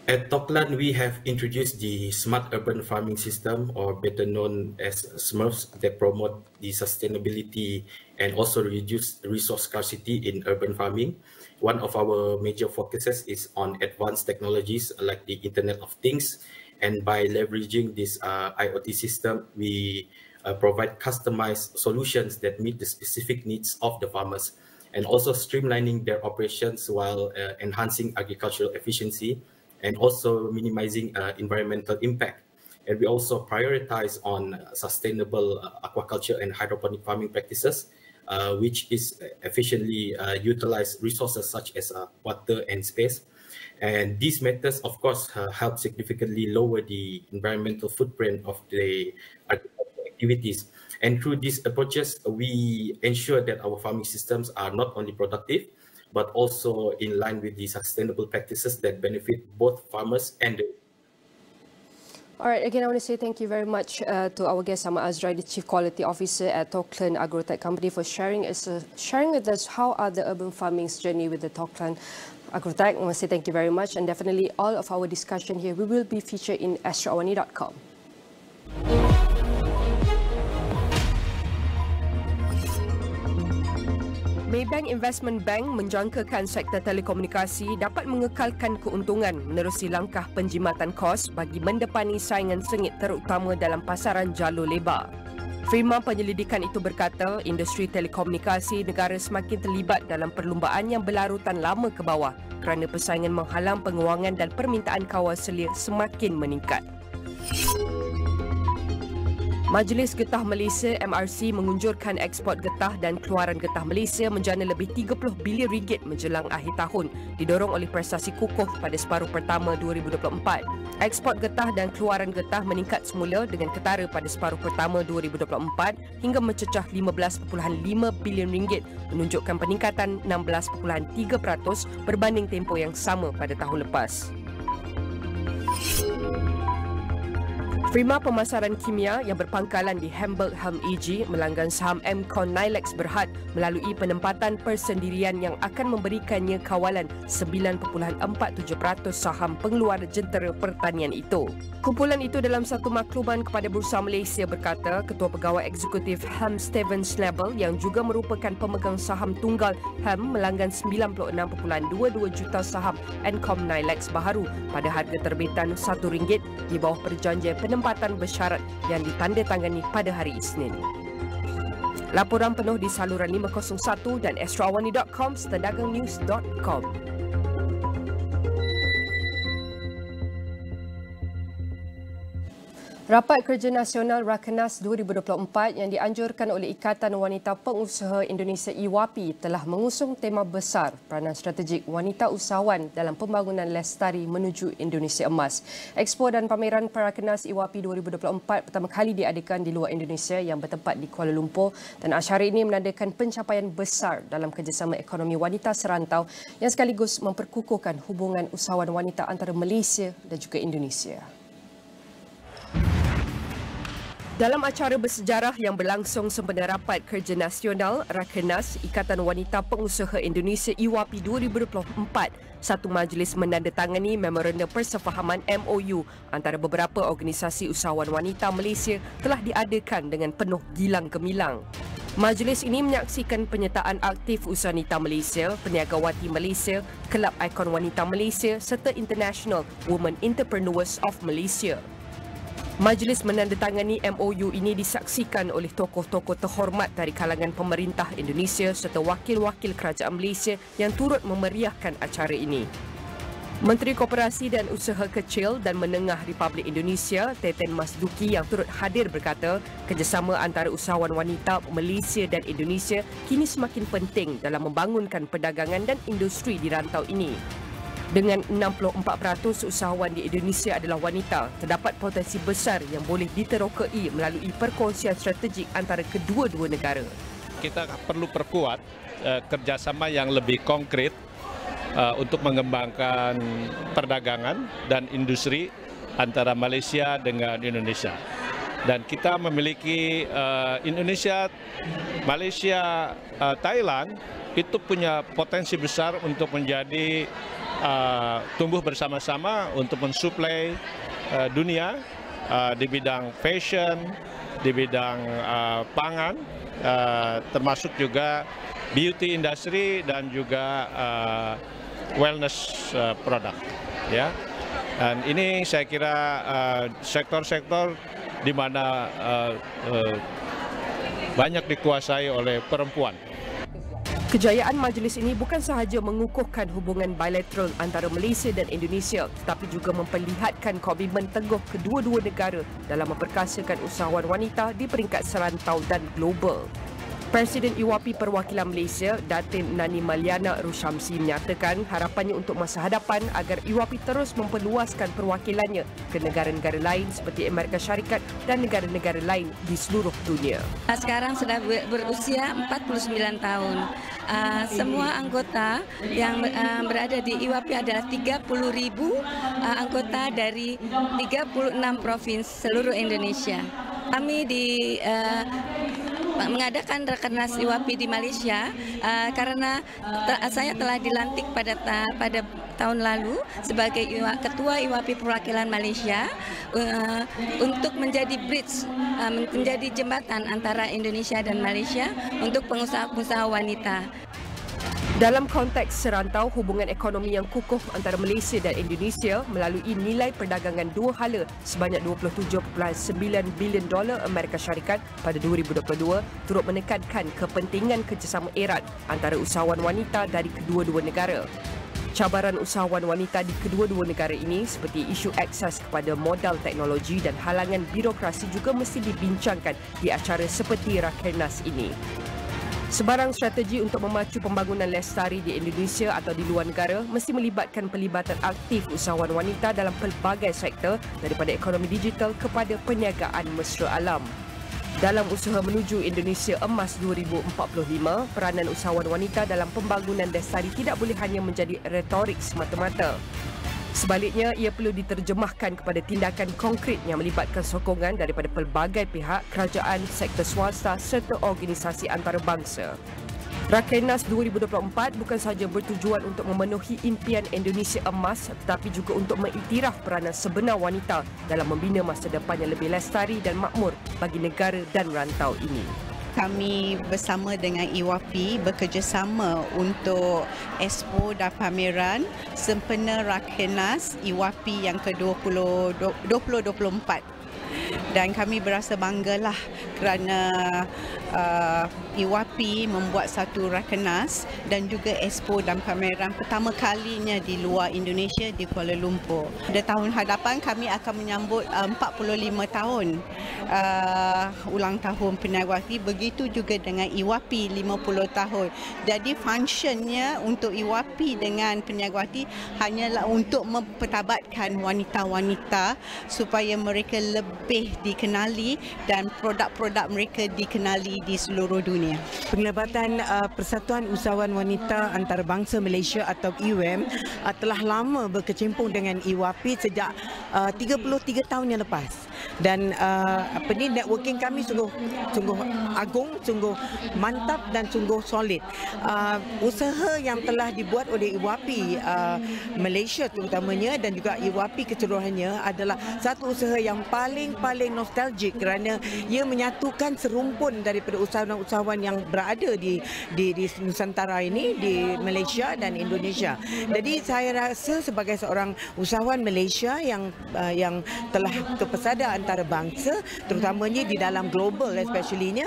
At Toklan, we have introduced the Smart Urban Farming System, or better known as SMURFs, that promote the sustainability and also reduce resource scarcity in urban farming. One of our major focuses is on advanced technologies like the Internet of Things. And by leveraging this IoT system, we provide customized solutions that meet the specific needs of the farmers, and also streamlining their operations while enhancing agricultural efficiency and also minimizing environmental impact. And we also prioritize on sustainable aquaculture and hydroponic farming practices, which is efficiently utilize resources such as water and space. And these methods, of course, help significantly lower the environmental footprint of the agricultural activities. And through these approaches, we ensure that our farming systems are not only productive, but also in line with the sustainable practices that benefit both farmers and the... All right, again, I want to say thank you very much to our guest, Ahmad Azrai, the Chief Quality Officer at Toklan Agrotech Company, for sharing with us how are the urban farming's journey with the Toklan Agrotech. I want to say thank you very much, and definitely all of our discussion here, we will be featured in astroawani.com. Maybank Investment Bank menjangkakan sektor telekomunikasi dapat mengekalkan keuntungan menerusi langkah penjimatan kos bagi mendepani saingan sengit terutama dalam pasaran jalur lebar. Firma penyelidikan itu berkata industri telekomunikasi negara semakin terlibat dalam perlumbaan yang berlarutan lama ke bawah kerana persaingan menghalang penguangan dan permintaan kawal selia semakin meningkat. Majlis Getah Malaysia MRC mengunjurkan ekspor getah dan keluaran getah Malaysia menjana lebih 30 bilion ringgit menjelang akhir tahun, didorong oleh prestasi kukuh pada separuh pertama 2024. Ekspor getah dan keluaran getah meningkat semula dengan ketara pada separuh pertama 2024 hingga mencecah 15.5 bilion ringgit, menunjukkan peningkatan 16.3% berbanding tempoh yang sama pada tahun lepas. Firma pemasaran kimia yang berpangkalan di Hamburg Helm EG melanggan saham Mcon Nilex Berhad melalui penempatan persendirian yang akan memberikannya kawalan 9.47% saham pengeluar jentera pertanian itu. Kumpulan itu dalam satu makluman kepada Bursa Malaysia berkata Ketua Pegawai Eksekutif Helm Steven Schnabel yang juga merupakan pemegang saham tunggal Helm melanggan 96.22 juta saham Mcon Nilex baharu pada harga terbitan RM1 di bawah perjanjian penempatan bersyarat yang ditandatangani pada hari Isnin. Laporan penuh di saluran 501 dan astroawani.com serta dagangnews.com. Rapat Kerja Nasional Rakenas 2024 yang dianjurkan oleh Ikatan Wanita Pengusaha Indonesia E-WAPI telah mengusung tema besar peranan strategik wanita usahawan dalam pembangunan lestari menuju Indonesia Emas. Expo dan pameran Rakenas E-WAPI 2024 pertama kali diadakan di luar Indonesia yang bertempat di Kuala Lumpur dan acara ini menandakan pencapaian besar dalam kerjasama ekonomi wanita serantau yang sekaligus memperkukuhkan hubungan usahawan wanita antara Malaysia dan juga Indonesia. Dalam acara bersejarah yang berlangsung sempena Rapat Kerja Nasional Rakenas Ikatan Wanita Pengusaha Indonesia E-WAPI 2024, satu majlis menandatangani memorandum persefahaman MOU antara beberapa organisasi usahawan wanita Malaysia telah diadakan dengan penuh gilang gemilang. Majlis ini menyaksikan penyertaan aktif Usaha Wanita Malaysia, Peniagawati Malaysia, Kelab Ikon Wanita Malaysia serta International Women Entrepreneurs of Malaysia. Majlis menandatangani MOU ini disaksikan oleh tokoh-tokoh terhormat dari kalangan pemerintah Indonesia serta wakil-wakil kerajaan Malaysia yang turut memeriahkan acara ini. Menteri Koperasi dan Usaha Kecil dan Menengah Republik Indonesia, Teten Masduki yang turut hadir berkata, kerjasama antara usahawan wanita Malaysia dan Indonesia kini semakin penting dalam membangunkan perdagangan dan industri di rantau ini. Dengan 64% usahawan di Indonesia adalah wanita, terdapat potensi besar yang boleh diterokai melalui perkongsian strategik antara kedua-dua negara. Kita perlu perkuat kerjasama yang lebih konkret untuk mengembangkan perdagangan dan industri antara Malaysia dengan Indonesia. Dan kita memiliki Indonesia, Malaysia, Thailand itu punya potensi besar untuk menjadi tumbuh bersama-sama untuk mensuplai dunia di bidang fashion, di bidang pangan, termasuk juga beauty industry dan juga wellness product. Ya, dan ini saya kira sektor-sektor di mana banyak dikuasai oleh perempuan. Kejayaan majlis ini bukan sahaja mengukuhkan hubungan bilateral antara Malaysia dan Indonesia tetapi juga memperlihatkan komitmen teguh kedua-dua negara dalam memperkasakan usahawan wanita di peringkat serantau dan global. Presiden E-WAPI Perwakilan Malaysia, Datin Nani Maliana Rushamsi menyatakan harapannya untuk masa hadapan agar E-WAPI terus memperluaskan perwakilannya ke negara-negara lain seperti Amerika Syarikat dan negara-negara lain di seluruh dunia. Sekarang sudah berusia 49 tahun. Semua anggota yang berada di E-WAPI adalah 30.000 anggota dari 36 provinsi seluruh Indonesia. Kami mengadakan Rakenas E-WAPI di Malaysia karena saya telah dilantik pada tahun lalu sebagai Ketua E-WAPI Perwakilan Malaysia untuk menjadi bridge, menjadi jembatan antara Indonesia dan Malaysia untuk pengusaha-pengusaha wanita. Dalam konteks serantau, hubungan ekonomi yang kukuh antara Malaysia dan Indonesia melalui nilai perdagangan dua hala sebanyak $27.9 bilion Amerika Syarikat pada 2022 turut menekankan kepentingan kerjasama erat antara usahawan wanita dari kedua-dua negara. Cabaran usahawan wanita di kedua-dua negara ini seperti isu akses kepada modal teknologi dan halangan birokrasi juga mesti dibincangkan di acara seperti Rakenas ini. Sebarang strategi untuk memacu pembangunan lestari di Indonesia atau di luar negara mesti melibatkan pelibatan aktif usahawan wanita dalam pelbagai sektor daripada ekonomi digital kepada perniagaan mesra alam. Dalam usaha menuju Indonesia Emas 2045, peranan usahawan wanita dalam pembangunan lestari tidak boleh hanya menjadi retorik semata-mata. Sebaliknya, ia perlu diterjemahkan kepada tindakan konkret yang melibatkan sokongan daripada pelbagai pihak, kerajaan, sektor swasta serta organisasi antarabangsa. Rakenas 2024 bukan sahaja bertujuan untuk memenuhi impian Indonesia emas tetapi juga untuk mengiktiraf peranan sebenar wanita dalam membina masa depan yang lebih lestari dan makmur bagi negara dan rantau ini. Kami bersama dengan IWAPI bekerjasama untuk Expo dan pameran sempena Rakenas IWAPI yang ke-2024. Dan kami berasa banggalah kerana IWAPI membuat satu Rakenas dan juga Expo dan pameran pertama kalinya di luar Indonesia di Kuala Lumpur. Pada tahun hadapan kami akan menyambut 45 tahun ulang tahun Peniagawati, begitu juga dengan IWAPI 50 tahun. Jadi functionnya untuk IWAPI dengan Peniagawati hanyalah untuk mempertabatkan wanita-wanita supaya mereka lebih dikenali dan produk-produk mereka dikenali di seluruh dunia. Penglibatan Persatuan Usahawan Wanita Antarabangsa Malaysia atau IWAM telah lama berkecimpung dengan IWAPI sejak 33 tahun yang lepas. Dan networking kami sungguh agung, sungguh mantap dan sungguh solid. Usaha yang telah dibuat oleh IWAPI Malaysia terutamanya dan juga IWAPI keseluruhannya adalah satu usaha yang paling nostalgik kerana ia menyatukan serumpun daripada usahawan-usahawan yang berada di Nusantara ini, di Malaysia dan Indonesia. Jadi saya rasa sebagai seorang usahawan Malaysia yang telah terpesada antarabangsa, terutamanya di dalam global especially-nya,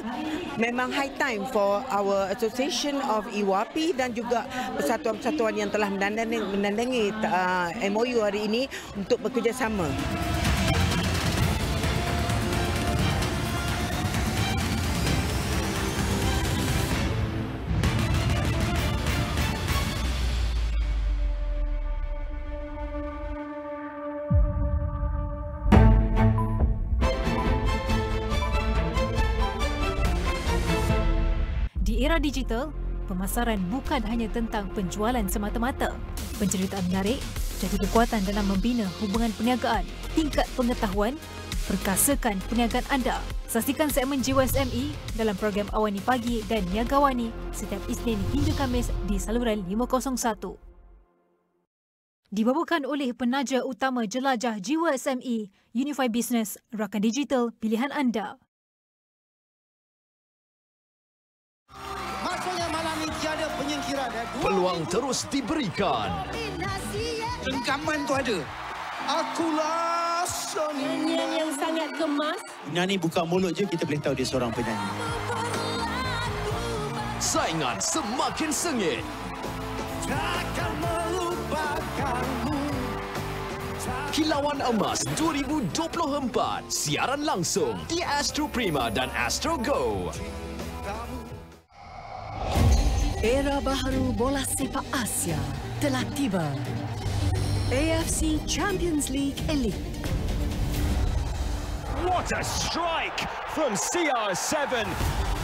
memang high time for our association of IWAPI dan juga persatuan-persatuan yang telah menandangi MOU hari ini untuk bekerjasama. Di era digital, pemasaran bukan hanya tentang penjualan semata-mata. Penceritaan menarik jadi kekuatan dalam membina hubungan perniagaan, tingkat pengetahuan, perkasakan perniagaan anda. Saksikan segmen JWSME dalam program Awani Pagi dan Niaga Awani setiap Isnin hingga Khamis di saluran 501. Dibawakan oleh penaja utama jelajah JWSME, Unify Business, rakan digital pilihan anda. Peluang terus diberikan. Renggaman tu ada. Akulah Sony. Nyanyian yang sangat kemas. Penyanyi buka mulut je kita boleh tahu dia seorang penyanyi. Saingan semakin sengit. Takkan melupakanmu. Kilauan Emas 2024. Siaran langsung di Astro Prima dan Astro Go. Era baharu bola sepak Asia telah tiba. AFC Champions League Elite. What a strike from CR7.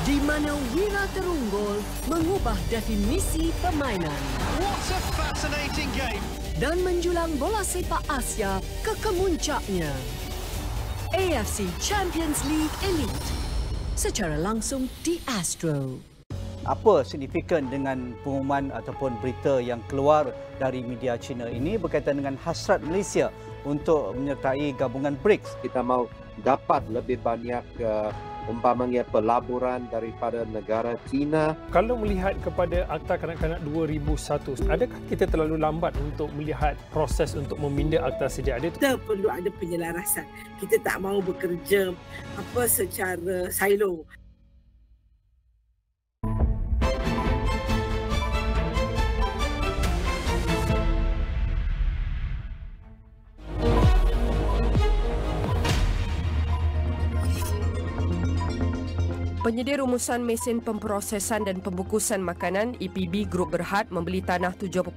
Di mana Wira terunggul mengubah definisi permainan. What a fascinating game. Dan menjulang bola sepak Asia ke kemuncaknya. AFC Champions League Elite. Secara langsung di Astro. Apa signifikan dengan pengumuman ataupun berita yang keluar dari media China ini berkaitan dengan hasrat Malaysia untuk menyertai gabungan BRICS? Kita mahu dapat lebih banyak umpamanya pelaburan daripada negara China. Kalau melihat kepada Akta Kanak-Kanak 2001, adakah kita terlalu lambat untuk melihat proses untuk meminda akta sedia ada? Kita perlu ada penyelarasan. Kita tak mahu bekerja secara silo. Penyedia rumusan mesin pemprosesan dan pembungkusan makanan EPB Group Berhad membeli tanah 7.84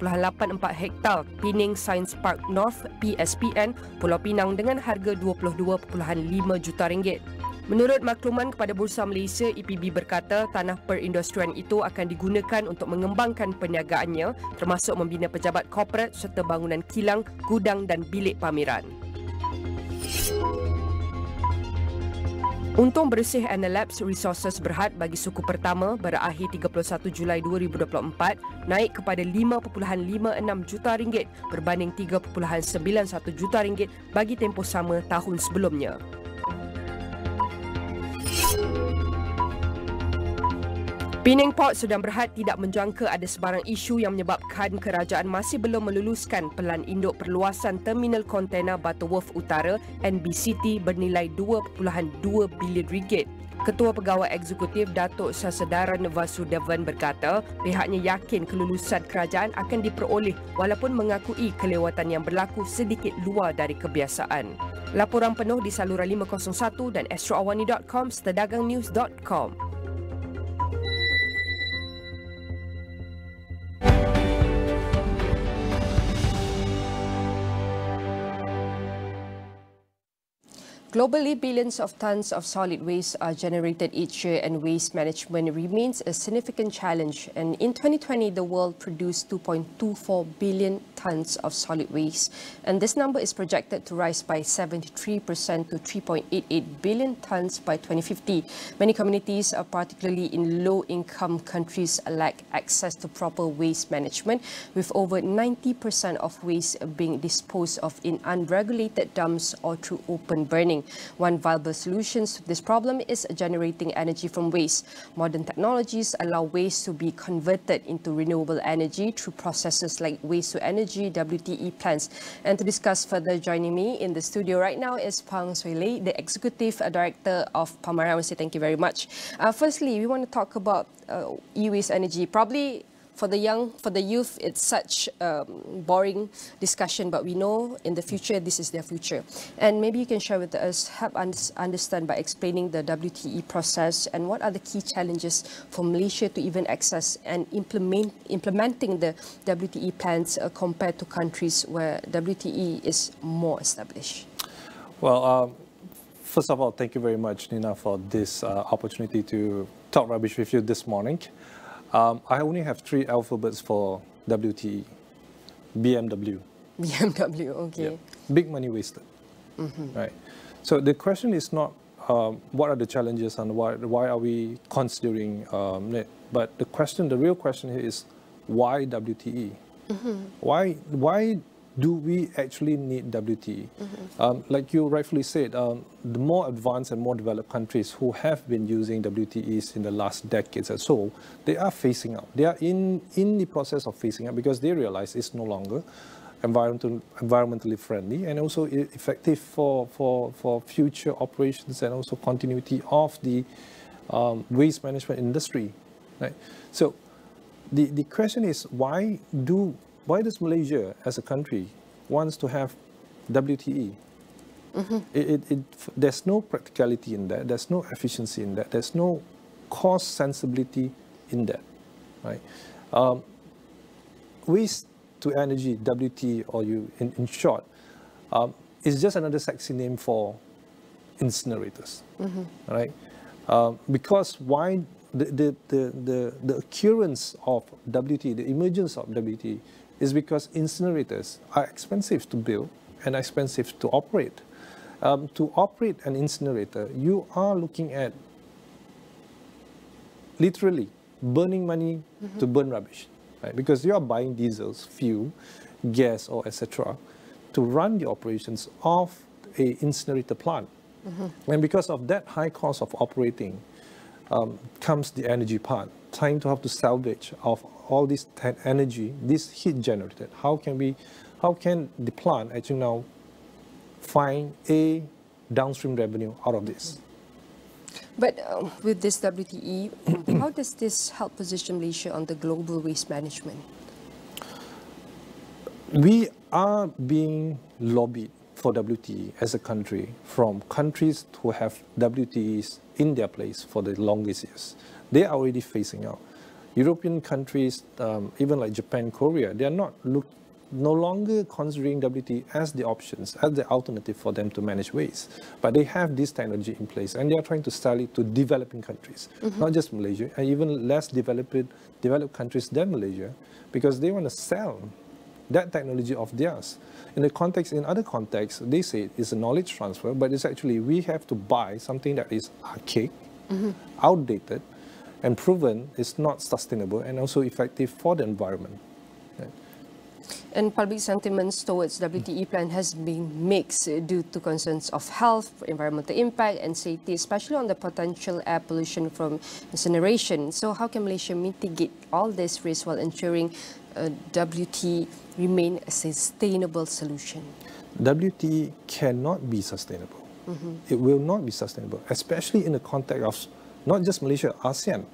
hektar Pening Science Park North PSPN Pulau Pinang dengan harga RM22.5 juta. Menurut makluman kepada Bursa Malaysia, EPB berkata tanah perindustrian itu akan digunakan untuk mengembangkan perniagaannya termasuk membina pejabat korporat serta bangunan kilang, gudang dan bilik pameran. Untung bersih Enelabs Resources Berhad bagi suku pertama berakhir 31 Julai 2024 naik kepada 5.56 juta ringgit berbanding 3.91 juta ringgit bagi tempoh sama tahun sebelumnya. Penang Port Sudan Berhad tidak menjangka ada sebarang isu yang menyebabkan kerajaan masih belum meluluskan pelan induk perluasan terminal kontena Butterworth Utara NBCT bernilai 2.2 bilion ringgit. Ketua Pegawai Eksekutif Datuk Sasedaran Vasudevan berkata pihaknya yakin kelulusan kerajaan akan diperoleh walaupun mengakui kelewatan yang berlaku sedikit luar dari kebiasaan. Laporan penuh di saluran 501 dan astroawani.com serta dagangnews.com. Globally, billions of tons of solid waste are generated each year and waste management remains a significant challenge. And in 2020, the world produced 2.24 billion tons of solid waste. And this number is projected to rise by 73% to 3.88 billion tons by 2050. Many communities, particularly in low-income countries, lack access to proper waste management, with over 90% of waste being disposed of in unregulated dumps or through open burning. One viable solution to this problem is generating energy from waste. Modern technologies allow waste to be converted into renewable energy through processes like waste-to-energy WTE plants. And to discuss further, joining me in the studio right now is Pang Swee Lei, the Executive Director of Pameran. I want to say thank you very much. Firstly, we want to talk about e-waste energy. Probably for the youth, it's such boring discussion, but we know in the future, this is their future. And maybe you can share with us, help us understand by explaining the WTE process and what are the key challenges for Malaysia to even access and implementing the WTE plans compared to countries where WTE is more established. Well, first of all, thank you very much, Nina, for this opportunity to talk rubbish with you this morning. I only have 3 alphabets for WTE. BMW. BMW, okay. Yeah. Big money wasted. Right. So the question is not what are the challenges and why are we considering it, but the real question here is why WTE? Why do we actually need WTE? Like you rightfully said, the more advanced and more developed countries who have been using WTEs in the last decades or so, they are phasing out. They are in the process of phasing out because they realize it's no longer environmentally friendly and also effective for future operations and also continuity of the waste management industry. Right? So the question is why does Malaysia as a country wants to have WTE? There's no practicality in that. There's no efficiency in that. There's no cost sensibility in that. Right? Waste to energy, WTE, or in short, is just another sexy name for incinerators. Right? Because why the occurrence of WTE, the emergence of WTE, is because incinerators are expensive to build and expensive to operate. To operate an incinerator, you are looking at literally burning money to burn rubbish, right? Because you are buying diesels, fuel, gas, or etc. to run the operations of an incinerator plant. And because of that high cost of operating, comes the energy part, trying to have to salvage of all this energy, this heat generated. How can the plant actually now find a downstream revenue out of this? But with this WTE, how does this help position Malaysia on the global waste management? We are being lobbied for WTE as a country from countries who have WTEs in their place for the longest years. They are already phasing out. European countries, even like Japan, Korea, they are not no longer considering WTE as the options, as the alternative for them to manage waste. But they have this technology in place, and they are trying to sell it to developing countries, not just Malaysia, and even less developed countries than Malaysia, because they want to sell that technology of theirs. In other contexts, they say it's a knowledge transfer, but it's actually we have to buy something that is archaic, outdated, and proven is not sustainable and also effective for the environment. And public sentiments towards WTE plan has been mixed due to concerns of health, environmental impact and safety, especially on the potential air pollution from incineration. So how can Malaysia mitigate all this risk while ensuring WTE remain a sustainable solution? WTE cannot be sustainable. It will not be sustainable, especially in the context of not just Malaysia, ASEAN.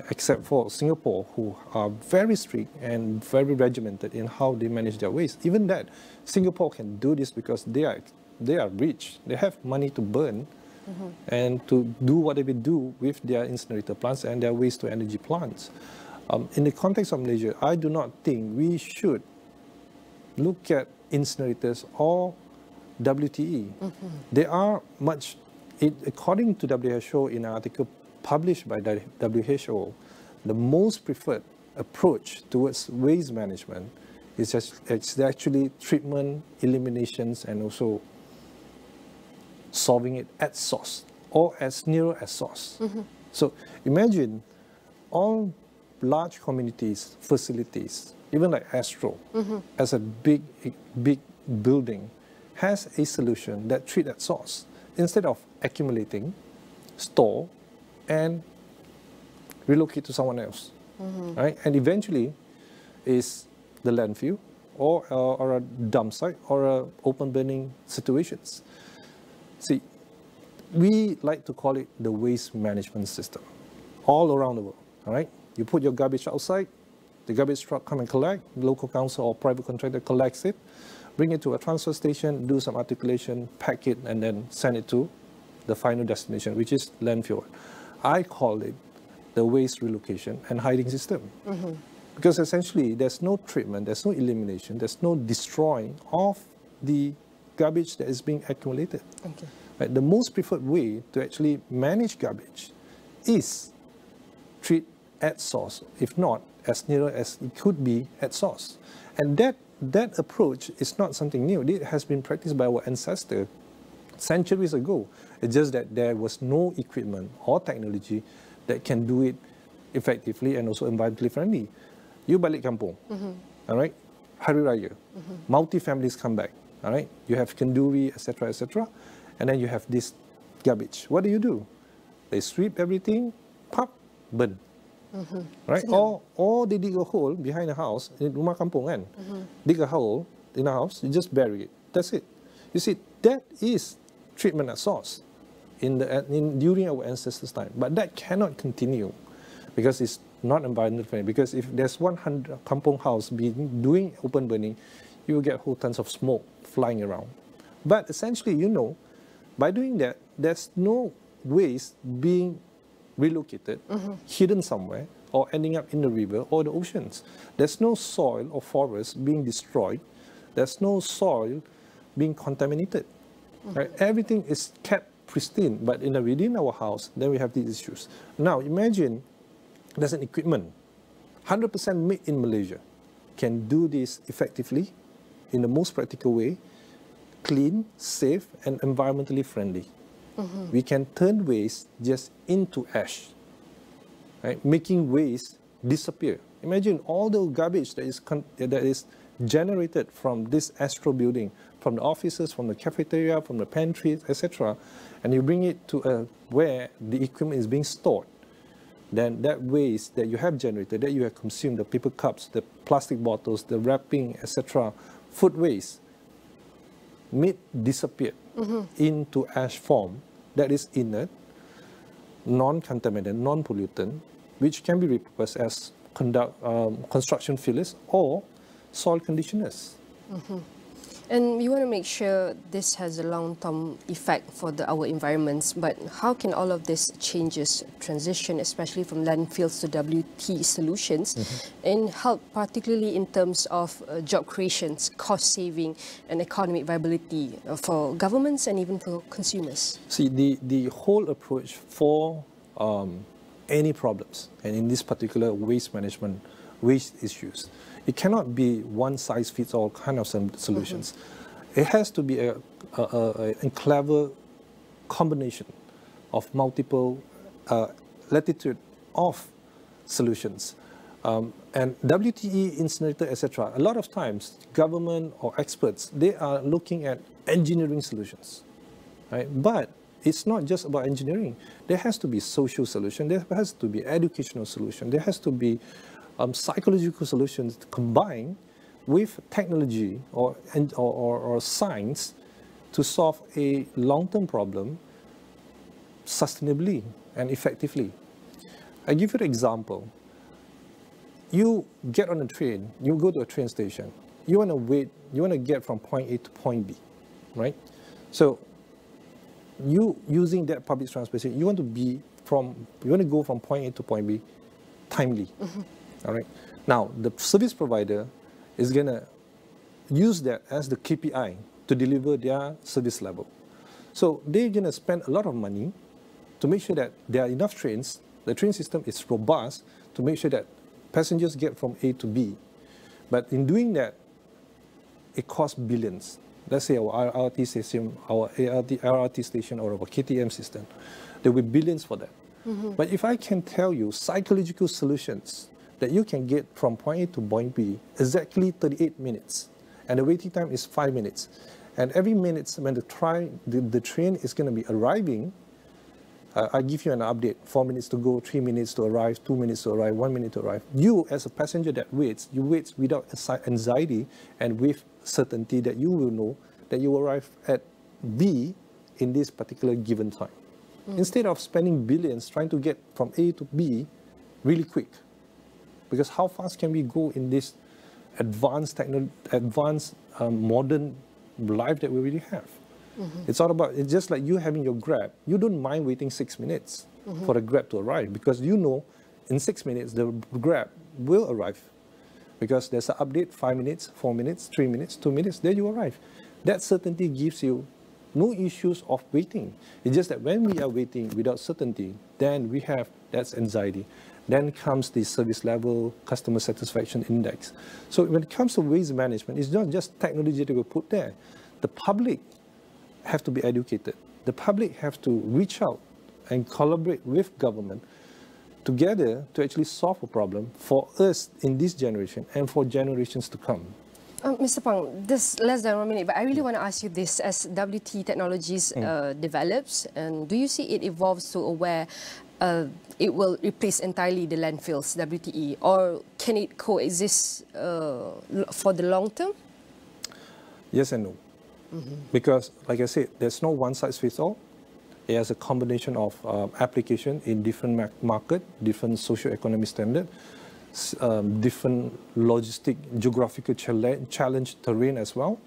Except for Singapore, who are very strict and very regimented in how they manage their waste. Even that, Singapore can do this because they are rich. They have money to burn and to do whatever they do with their incinerator plants and their waste-to-energy plants. In the context of Malaysia, I do not think we should look at incinerators or WTE. They are much, according to WHO in an article published by the WHO, the most preferred approach towards waste management is actually treatment, eliminations, and also solving it at source or as near as source. So imagine all large communities, facilities, even like Astro, as a big building, has a solution that treats at source instead of accumulating, store, and relocate to someone else, right? And eventually, is the landfill or a dump site or a open burning situations. See, we like to call it the waste management system, all around the world. All right, you put your garbage outside, the garbage truck come and collect, local council or private contractor collects it, bring it to a transfer station, do some articulation, pack it, and then send it to the final destination, which is landfill. I call it the waste relocation and hiding system. Because essentially there's no treatment, there's no elimination, there's no destroying of the garbage that is being accumulated. Right? The most preferred way to actually manage garbage is treat at source, if not as near as it could be at source. And that approach is not something new. It has been practiced by our ancestors centuries ago. It's just that there was no equipment or technology that can do it effectively and also environmentally friendly. You balik kampung, all right? Hari Raya, multi-families come back, all right? You have kenduri, etc., and then you have this garbage. What do? They sweep everything, pop, burn, right? Or they dig a hole behind the house, in rumah kampung kan? Dig a hole in the house, you just bury it. That's it. You see, that is treatment at source during our ancestors' time. But that cannot continue because it's not environmental friendly. Because if there's 100 kampung house doing open burning, you will get whole tons of smoke flying around. But essentially, by doing that, there's no waste being relocated, hidden somewhere, or ending up in the river or the oceans. There's no soil or forest being destroyed. There's no soil being contaminated. Right? Everything is kept pristine, but within our house, then we have these issues. Now, imagine there's an equipment, 100% made in Malaysia, can do this effectively in the most practical way, clean, safe, and environmentally friendly. We can turn waste just into ash, right? Making waste disappear. Imagine all the garbage that is generated from this Astro building, from the offices, from the cafeteria, from the pantries, etc., and you bring it to where the equipment is being stored. Then that waste that you have generated, that you have consumed, the paper cups, the plastic bottles, the wrapping, etc., food waste, disappear into ash form that is inert, non-contaminated, non-pollutant, which can be repurposed as construction fillers or soil conditioners. And we want to make sure this has a long-term effect for our environments. But how can all of this changes transition, especially from landfills to WT solutions, and help particularly in terms of job creations, cost saving, and economic viability for governments and even for consumers? See, the whole approach for any problems, and in this particular waste management, waste issues, it cannot be one size fits all kind of solutions. It has to be a clever combination of multiple latitude of solutions. And WTE, incinerator, etc. A lot of times, government or experts, they are looking at engineering solutions, right? But it's not just about engineering. There has to be social solution. There has to be educational solution. There has to be psychological solutions combined with technology or science to solve a long-term problem sustainably and effectively. I give you an example. You get on a train, you go to a train station, you want to wait, you want to get from point A to point B, right? So you using that public transportation, you want to go from point A to point B timely. All right. Now, the service provider is going to use that as the KPI to deliver their service level. So they're going to spend a lot of money to make sure that there are enough trains, the train system is robust to make sure that passengers get from A to B. But in doing that, it costs billions. Let's say our LRT station, our LRT station or our KTM system, there will be billions for that. But if I can tell you psychological solutions that you can get from point A to point B exactly 38 minutes, and the waiting time is 5 minutes. And every minute when the train is going to be arriving, I give you an update, 4 minutes to go, 3 minutes to arrive, 2 minutes to arrive, 1 minute to arrive. You as a passenger that waits, you wait without anxiety and with certainty that you will know that you will arrive at B in this particular given time. Instead of spending billions trying to get from A to B really quick. Because how fast can we go in this advanced modern life that we really have? It's all about, it's just like you having your Grab. You don't mind waiting 6 minutes for the Grab to arrive because you know in 6 minutes the Grab will arrive. Because there's an update, 5 minutes, 4 minutes, 3 minutes, 2 minutes, there you arrive. That certainty gives you no issues of waiting. It's just that when we are waiting without certainty, then we have, that's anxiety. Then comes the service level, customer satisfaction index. So when it comes to waste management, it's not just technology that we put there. The public have to be educated. The public have to reach out and collaborate with government together to actually solve a problem for us in this generation and for generations to come. Mr. Pang, this less than 1 minute, but I really want to ask you this: as WT technologies develops, and do you see it evolves to where it will replace entirely the landfills, WTE, or can it coexist for the long term? Yes and no. Because, like I said, there's no one size fits all. It has a combination of application in different market, different socio-economic standard, different logistic, geographical challenge terrain as well.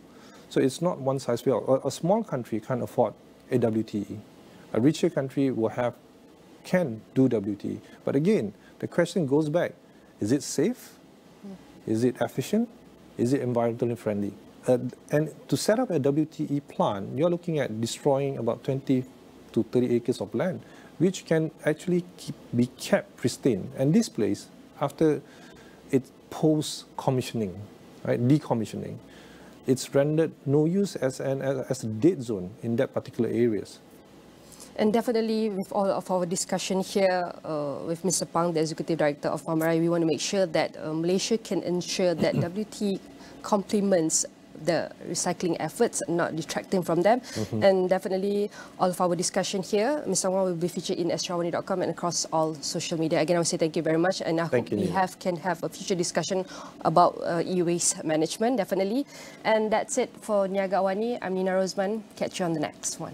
So it's not one size fits all. A small country can't afford a WTE. A richer country can do WTE. But again, the question goes back, is it safe? Is it efficient? Is it environmentally friendly? And to set up a WTE plant, you're looking at destroying about 20 to 30 acres of land, which can actually be kept pristine. And this place, after it post-commissioning, right, decommissioning, it's rendered no use as a dead zone in that particular areas. And definitely, with all of our discussion here with Mr. Pang, the Executive Director of Marai, we want to make sure that Malaysia can ensure that WT complements the recycling efforts, not detracting from them. And definitely, all of our discussion here, Mr. Wang will be featured in AWANI.com and across all social media. Again, I would say thank you very much, and I hope we can have a future discussion about e-waste management, definitely. And that's it for Niaga AWANI. I'm Nina Rozman. Catch you on the next one.